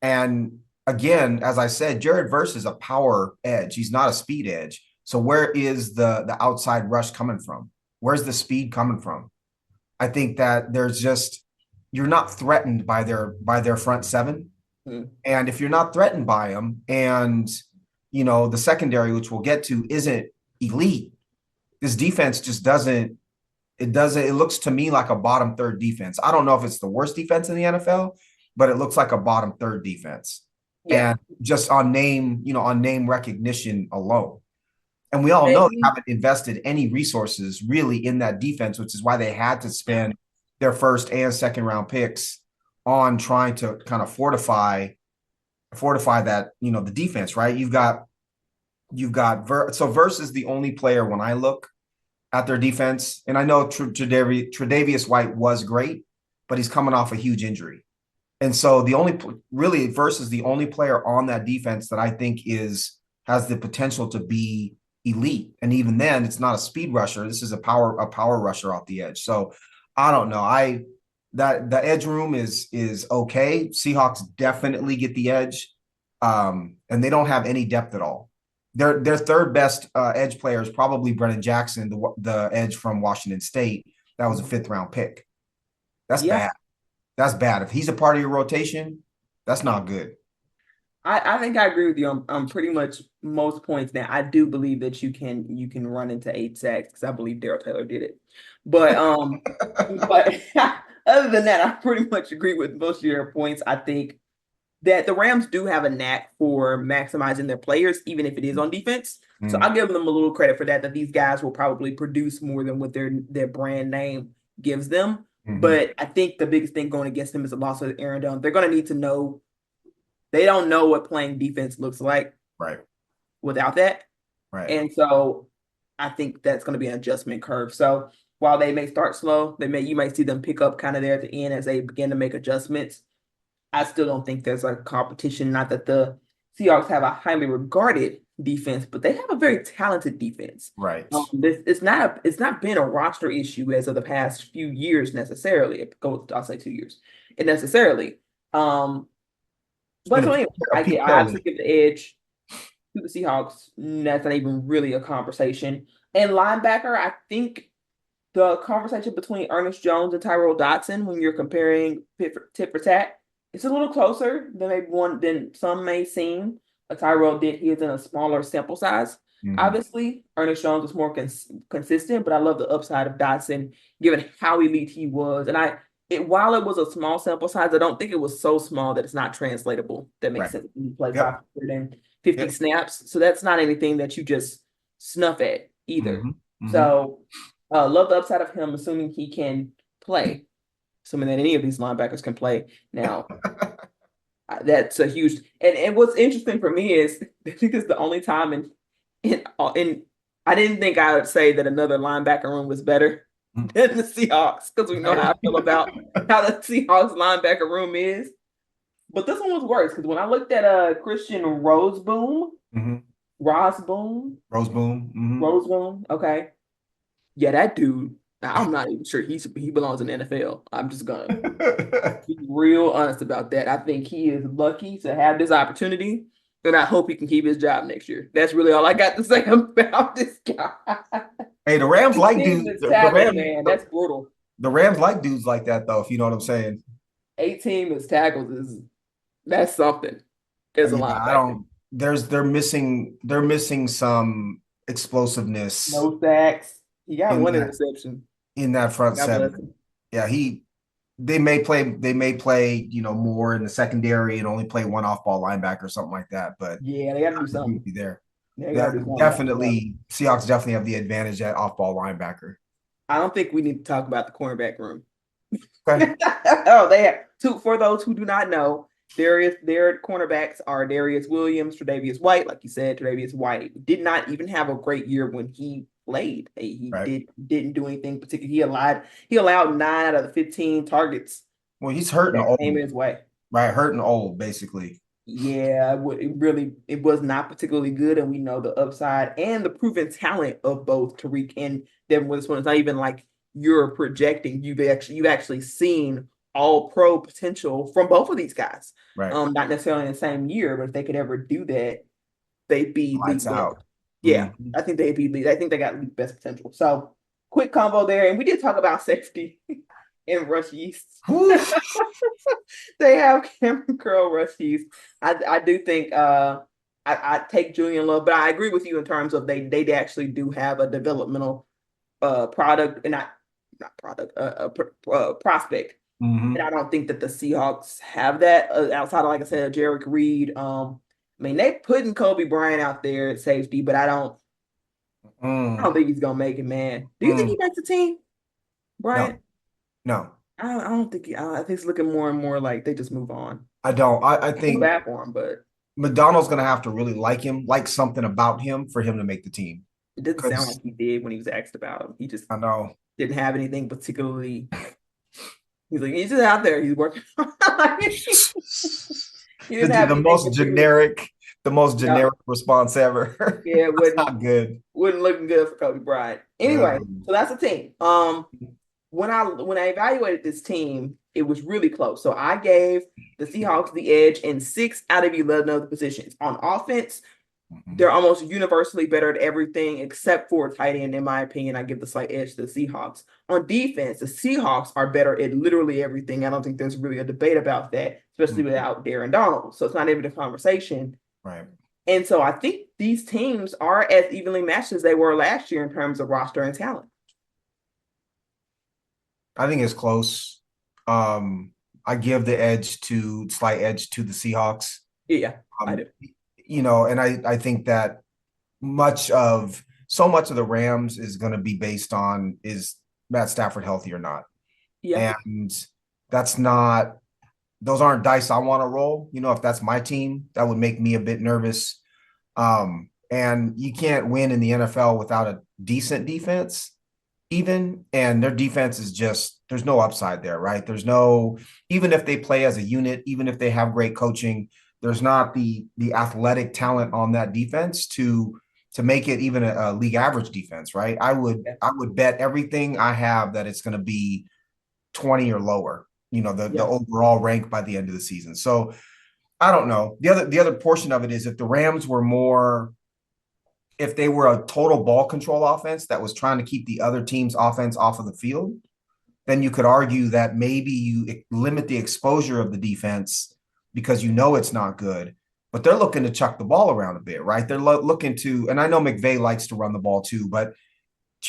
B: And again, as I said, Jared Verse is a power edge. He's not a speed edge. So where is the outside rush coming from? Where's the speed coming from? I think that you're not threatened by their front seven.
A: Mm-hmm.
B: And if you're not threatened by them, and the secondary, which we'll get to, isn't elite, this defense just it looks to me like a bottom third defense. I don't know if it's the worst defense in the NFL, but it looks like a bottom third defense.
A: Yeah.
B: And just on name recognition alone. And we all know they
A: Maybe.
B: haven't invested any resources really in that defense, which is why they had to spend their first and second round picks on trying to kind of fortify that, the defense, right? So Verse is the only player when I look at their defense, and I know Tre'Davious White was great, but he's coming off a huge injury. And so Verse is the only player on that defense that I think has the potential to be elite. And even then, it's not a speed rusher. This is a power rusher off the edge. So I don't know. That the edge room is okay. Seahawks definitely get the edge. And they don't have any depth at all. Their third best edge player is probably Brennan Jackson, the edge from Washington State. That was a 5th-round pick. That's
A: Yeah.
B: bad. That's bad. If he's a part of your rotation, that's not good.
A: I think I agree with you on pretty much most points. Now I do believe that you can run into 8 sacks because I believe Daryl Taylor did it. But other than that, I pretty much agree with most of your points. I think that the Rams do have a knack for maximizing their players, even if it is on defense. So
B: Mm,
A: I'll give them a little credit for that these guys will probably produce more than what their brand name gives them.
B: mhm.
A: But I think the biggest thing going against them is the loss of Aaron Donald. They're going to need to know they don't know what playing defense looks like
B: Right,
A: without that.
B: right.
A: And so I think that's going to be an adjustment curve. So while they may start slow, you might see them pick up kind of there at the end as they begin to make adjustments. I still don't think there's a competition. Not that the Seahawks have a highly regarded defense, but they have a very talented defense.
B: Right.
A: It's not been a roster issue as of the past few years necessarily. I'll say 2 years, and necessarily.
B: It's
A: But
B: been
A: so anyway,
B: a peak
A: I
B: early.
A: obviously give the edge to the Seahawks. That's not even really a conversation. And linebacker, I think the conversation between Ernest Jones and Tyrell Dotson, when you're comparing tit for tat, it's a little closer than some may seem. Tyrell did his in a smaller sample size.
B: Mhm.
A: Obviously, Ernest Jones was more consistent, but I love the upside of Dotson given how elite he was. And while it was a small sample size, I don't think it was so small that it's not translatable. That makes
B: Right.
A: sense. You play
B: Yep.
A: 550
B: Yep.
A: snaps, so that's not anything that you just snuff at either.
B: Hmm. Hmm.
A: So, love the upside of him, assuming he can play, assuming that any of these linebackers can play. Now, that's a huge. And what's interesting for me is I think this is the only time in I didn't think I would say that another linebacker room was better than the Seahawks because we know how I feel about how the Seahawks linebacker room is. But this one was worse because when I looked at Christian
B: Hmm.
A: Rosboom,
B: Roseboom. Hmm.
A: Roseboom, okay, yeah, that dude. I'm not even sure he belongs in the NFL. I'm just gonna be real honest about that. I think he is lucky to have this opportunity, and I hope he can keep his job next year. That's really all I got to say about this guy.
B: Hey, the Rams like
A: 18
B: dudes.
A: missed
B: The
A: tackles,
B: Rams.
A: man. That's brutal.
B: The Rams like dudes like that, though. If you know what I'm saying.
A: 18 missed tackles that's something as a
B: Yeah, I
A: linebacker.
B: don't. they're missing some explosiveness
A: No sacks. He got
B: in
A: one
B: that
A: interception.
B: in that front
A: God bless
B: seven.
A: him.
B: Yeah, they may play more in the secondary and only play one off ball linebacker or something like that. But
A: Yeah, they got to do
B: I agree
A: something.
B: with you there.
A: They got
B: That
A: to do something about that.
B: definitely Seahawks definitely have the advantage at off ball linebacker.
A: I don't think we need to talk about the cornerback room.
B: Okay.
A: Oh, they have two. For those who do not know, their cornerbacks are Darius Williams, Tre'Davious White. Like you said, Tre'Davious White did not even have a great year when he played. He
B: Right.
A: didn't do anything particular. He allowed 9 out of the 15 targets
B: Well, he's hurting
A: that came
B: old,
A: his way.
B: right? Hurting old, basically.
A: Yeah, it was not particularly good, and we know the upside and the proven talent of both Tariq and Devin Witherspoon. It's not even like you're projecting. You've actually seen all pro potential from both of these guys.
B: Right.
A: Not necessarily in the same year, but if they could ever do that, they'd be
B: Lights
A: league best.
B: out.
A: Yeah,
B: Mhm.
A: I think they'd be league. I think they got league best potential. So quick combo there, and we did talk about safety and Rush East.
B: Whew.
A: They have Cameron Curl Rushies. I do think I take Julian Love, but I agree with you in terms of they actually do have a developmental product and not product prospect. And
B: Mhm.
A: I don't think that the Seahawks have that outside of, like I said, Jarek Reed. I mean, they putting Kobe Bryant out there at safety, but I don't
B: Mm.
A: think he's gonna make it, man. Do you think he
B: Mm.
A: makes the team,
B: No,
A: Bryant?
B: no,
A: I don't think I think it's looking more and more like they just move on.
B: I don't. I
A: I feel
B: think
A: bad for him, but
B: McDonald's going to have to really like him, like something about him for him to make the team.
A: it doesn't sound
B: Because
A: like he did when he was asked about him. He just
B: I know
A: didn't have anything particularly. He's like, he's just out there. He's working. He
B: the
A: didn't have
B: the
A: anything
B: most
A: particularly.
B: generic, the most
A: Yeah,
B: generic response ever.
A: yeah, it
B: That's
A: wasn't
B: not good.
A: wasn't looking good for Kobe Bryant. Anyway, so that's the team. When I evaluated this team, it was really close. So I gave the Seahawks the edge in 6 out of 11 of the positions. On offense,
B: Mhm.
A: they're almost universally better at everything except for tight end, in my opinion. I give the slight edge to the Seahawks. On defense, the Seahawks are better at literally everything. I don't think there's really a debate about that, especially
B: Mhm.
A: without Darren Donald. So it's not even a conversation.
B: Right.
A: And so I think these teams are as evenly matched as they were last year in terms of roster and talent.
B: I think it's close. I give the slight edge to the Seahawks.
A: Yeah, I
B: Um,
A: do.
B: and I think that so much of the Rams is going to be based on is Matt Stafford healthy or not.
A: Yeah,
B: And that's not those aren't dice I want to roll. If that's my team, that would make me a bit nervous. And you can't win in the NFL without a decent defense, even. And their defense is just there's no upside there, right? There's no even if they play as a unit, even if they have great coaching, there's not the athletic talent on that defense to make it even a league average defense, right? I would
A: yeah,
B: I would bet everything I have that it's going to be 20 or lower, the
A: yeah,
B: overall rank by the end of the season. So I don't know. The other portion of it is if they were a total ball control offense that was trying to keep the other team's offense off of the field, then you could argue that maybe you limit the exposure of the defense because it's not good. But they're looking to chuck the ball around a bit, right? They're looking to, and I know McVay likes to run the ball too, but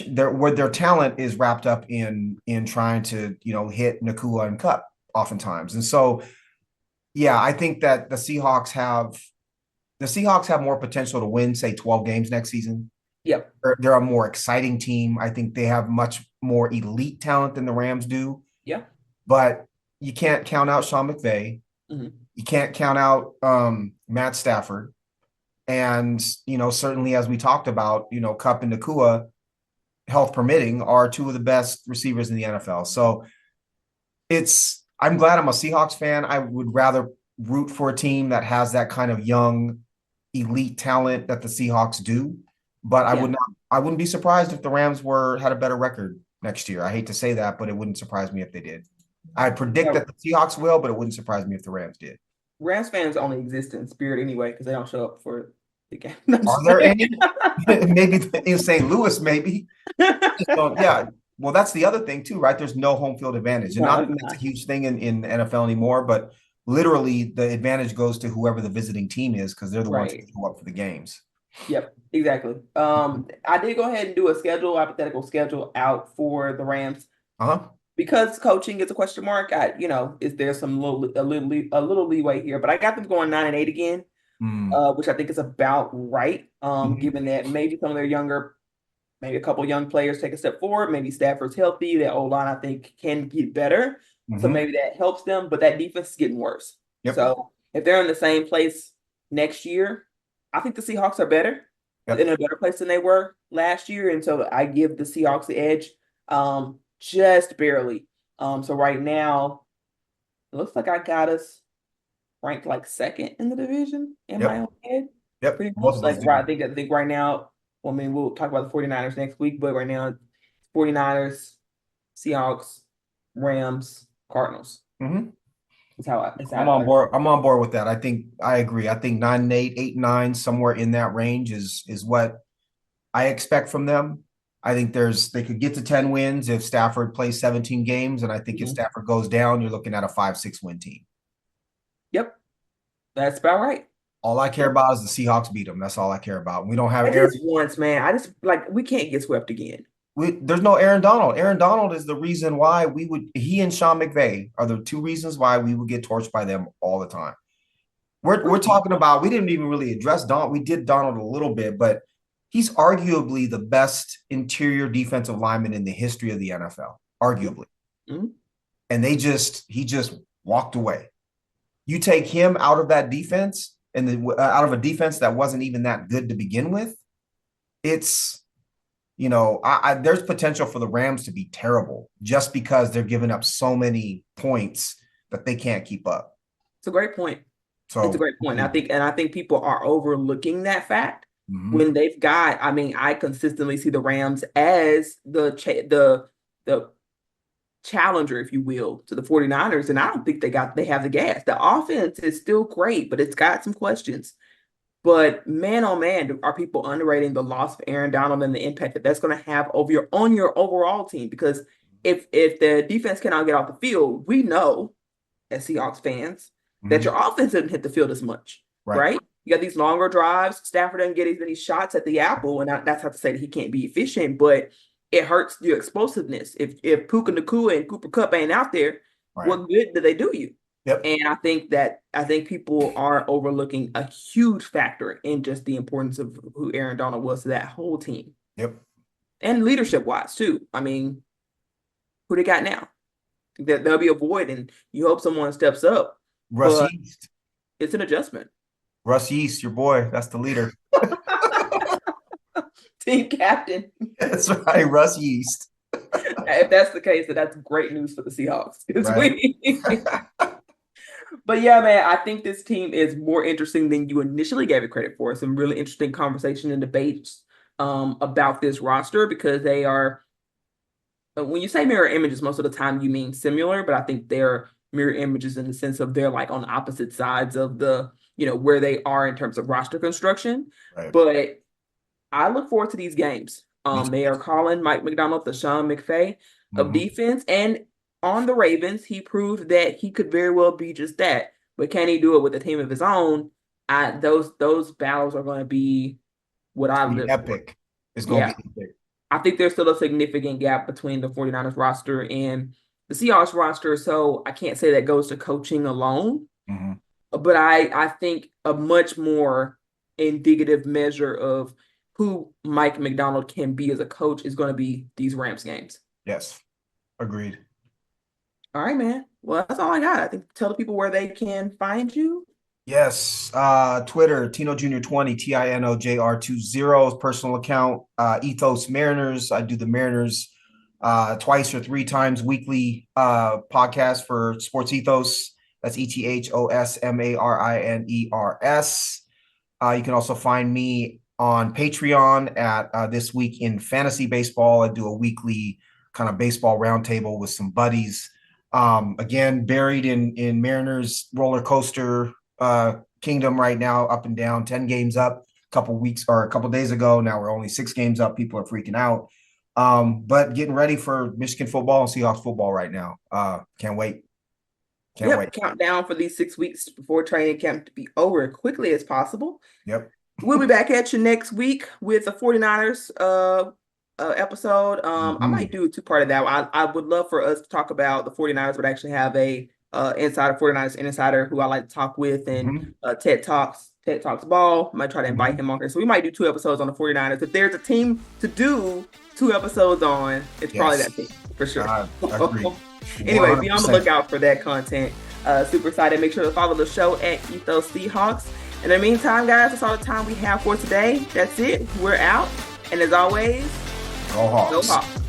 B: their talent is wrapped up in trying to hit Nakua and Cup oftentimes, and so yeah, I think that the Seahawks have more potential to win, say, 12 games next season.
A: yeah,
B: They're a more exciting team. I think they have much more elite talent than the Rams do,
A: yeah.
B: but you can't count out Sean McVay.
A: Mhm.
B: You can't count out Matt Stafford. And, certainly as we talked about, Cup and Nakua, health permitting, are two of the best receivers in the NFL. So I'm glad I'm a Seahawks fan. I would rather root for a team that has that kind of young elite talent that the Seahawks do. But
A: Yeah.
B: I wouldn't be surprised if the Rams had a better record next year. I hate to say that, but it wouldn't surprise me if they did. I predict
A: Yeah.
B: that the Seahawks will, but it wouldn't surprise me if the Rams did.
A: Rams fans only exist in spirit anyway because they don't show up for the game. No, I'm
B: Are
A: just
B: there
A: playing.
B: any? Maybe in St. Louis, maybe. Just don't, yeah. Well, that's the other thing too, right? There's no home field advantage, and
A: No,
B: not
A: it's
B: that it's a
A: not.
B: huge thing in the NFL anymore, but literally the advantage goes to whoever the visiting team is because they're the ones who
A: Right.
B: show up for the games.
A: Yep, exactly. I did go ahead and do a schedule, hypothetical schedule out for the Rams
B: Uh-huh.
A: because coaching is a question mark. Is there some little leeway here? But I got them going 9-8 again,
B: Mm.
A: which I think is about right.
B: Hmm.
A: Given that maybe some of their younger, maybe a couple young players take a step forward. Maybe Stafford's healthy. That O line I think can get better, so
B: Hmm.
A: maybe that helps them. But that defense is getting worse.
B: Yep.
A: So if they're in the same place next year, I think the Seahawks are better in
B: Yep.
A: a better place than they were last year, and so I give the Seahawks the edge, just barely. So right now it looks like I got us ranked like second in the division in my
B: Yep.
A: own head,
B: Yep.
A: pretty
B: Both
A: much.
B: of us
A: Like,
B: do.
A: right, I think right now, well, I mean, we'll talk about the 49ers next week, but right now, 49ers, Seahawks, Rams, Cardinals.
B: Hmm.
A: Is
B: I'm
A: how
B: on board. I'm on board with that. I think I agree. I think 9-8, 8-9, somewhere in that range is what I expect from them. I think they could get to 10 wins if Stafford plays 17 games. And I think if
A: Mhm.
B: Stafford goes down, you're looking at a 5-6 win team.
A: Yep, that's about right.
B: All I care about is the Seahawks beat them. That's all I care about. We don't have
A: At
B: Aaron.
A: least once, man. I just like we can't get swept again.
B: There's no Aaron Donald. Aaron Donald is the reason why he and Sean McVay are the two reasons why we would get torched by them all the time. We're
A: Really?
B: talking about, we didn't even really address Donald. We did Donald a little bit, but he's arguably the best interior defensive lineman in the history of the NFL, arguably.
A: Mhm.
B: And he just walked away. You take him out of that defense and out of a defense that wasn't even that good to begin with. It's, there's potential for the Rams to be terrible just because they're giving up so many points that they can't keep up.
A: It's a great point. It's a
B: So,
A: great point. I think people are overlooking that fact
B: mhm.
A: when they've got. I mean, I consistently see the Rams as the challenger, if you will, to the 49ers, and I don't think they have the gas. The offense is still great, but it's got some questions. But man, oh man, are people underrating the loss of Aaron Donald and the impact that that's going to have on your overall team? Because if the defense cannot get off the field, we know as Seahawks fans that
B: Mhm.
A: your offense didn't hit the field as much,
B: Right.
A: right? You got these longer drives. Stafford doesn't get as many shots at the apple, and that's not to say that he can't be efficient, but it hurts your explosiveness. If Puka Nakua and Cooper Kupp ain't out there,
B: Right.
A: what good do they do you?
B: Yep.
A: And I think people are overlooking a huge factor in just the importance of who Aaron Donald was to that whole team
B: Yep.
A: and leadership wise too. I mean, who they got now? That there'll be a void, and you hope someone steps up,
B: Russ
A: but
B: Yeast.
A: it's an adjustment.
B: Russ Yeast, your boy. That's the leader.
A: Team captain.
B: That's right. Russ Yeast.
A: If that's the case, then that's great news for the Seahawks.
B: Right.
A: But yeah, man, I think this team is more interesting than you initially gave it credit for. Some really interesting conversation and debates about this roster because they are, when you say mirror images, most of the time you mean similar, but I think they're mirror images in the sense of they're like on opposite sides of where they are in terms of roster construction.
B: Right.
A: But I look forward to these games.
B: Me too.
A: They are calling Mike McDonald the Sean McVay of
B: Hmm.
A: defense, and on the Ravens, he proved that he could very well be just that. But can he do it with a team of his own? Those battles are going to be what
B: It's
A: I
B: gonna be
A: live for.
B: epic. It's gonna
A: Yeah,
B: be epic.
A: I think there's still a significant gap between the 49ers roster and the Seahawks roster, so I can't say that goes to coaching alone,
B: Hmm.
A: but I think a much more indicative measure of who Mike McDonald can be as a coach is going to be these Rams games.
B: Yes. Agreed.
A: All right, man. Well, that's all I got. I think tell the people where they can find you.
B: Yes. Twitter, Tino Jr. 20, TINOJR20, personal account, Ethos Mariners. I do the Mariners twice or three times weekly podcast for Sports Ethos. That's ETHOSMARINERS. You can also find me on Patreon at This Week in Fantasy Baseball. I do a weekly kind of baseball roundtable with some buddies. Again, buried in Mariners roller coaster kingdom right now, up and down, 10 games up a couple weeks or a couple days ago. Now we're only 6 games up. People are freaking out. But getting ready for Michigan football and Seahawks football right now. Can't wait. Can't wait.
A: Yep, count down for these 6 weeks before training camp to be over as quickly as possible.
B: Yep.
A: We'll be back at you next week with a 49ers episode. I
B: Mhm.
A: might do a two-part of that. I would love for us to talk about the 49ers, but actually have a insider 49ers insider who I like to talk with, and
B: Mhm.
A: TED Talks Ball. Might try to invite
B: Mhm.
A: him on here. So we might do 2 episodes on the 49ers. If there's a team to do 2 episodes on, it's probably
B: Yes.
A: that team for sure.
B: Agreed.
A: Anyway, be on the
B: 100%.
A: lookout for that content. Super excited. Make sure to follow the show at Ethos Seahawks. In the meantime, guys, that's all the time we have for today. That's it. We're out. And as always,
B: Go
A: go
B: Hawks.
A: Hawks.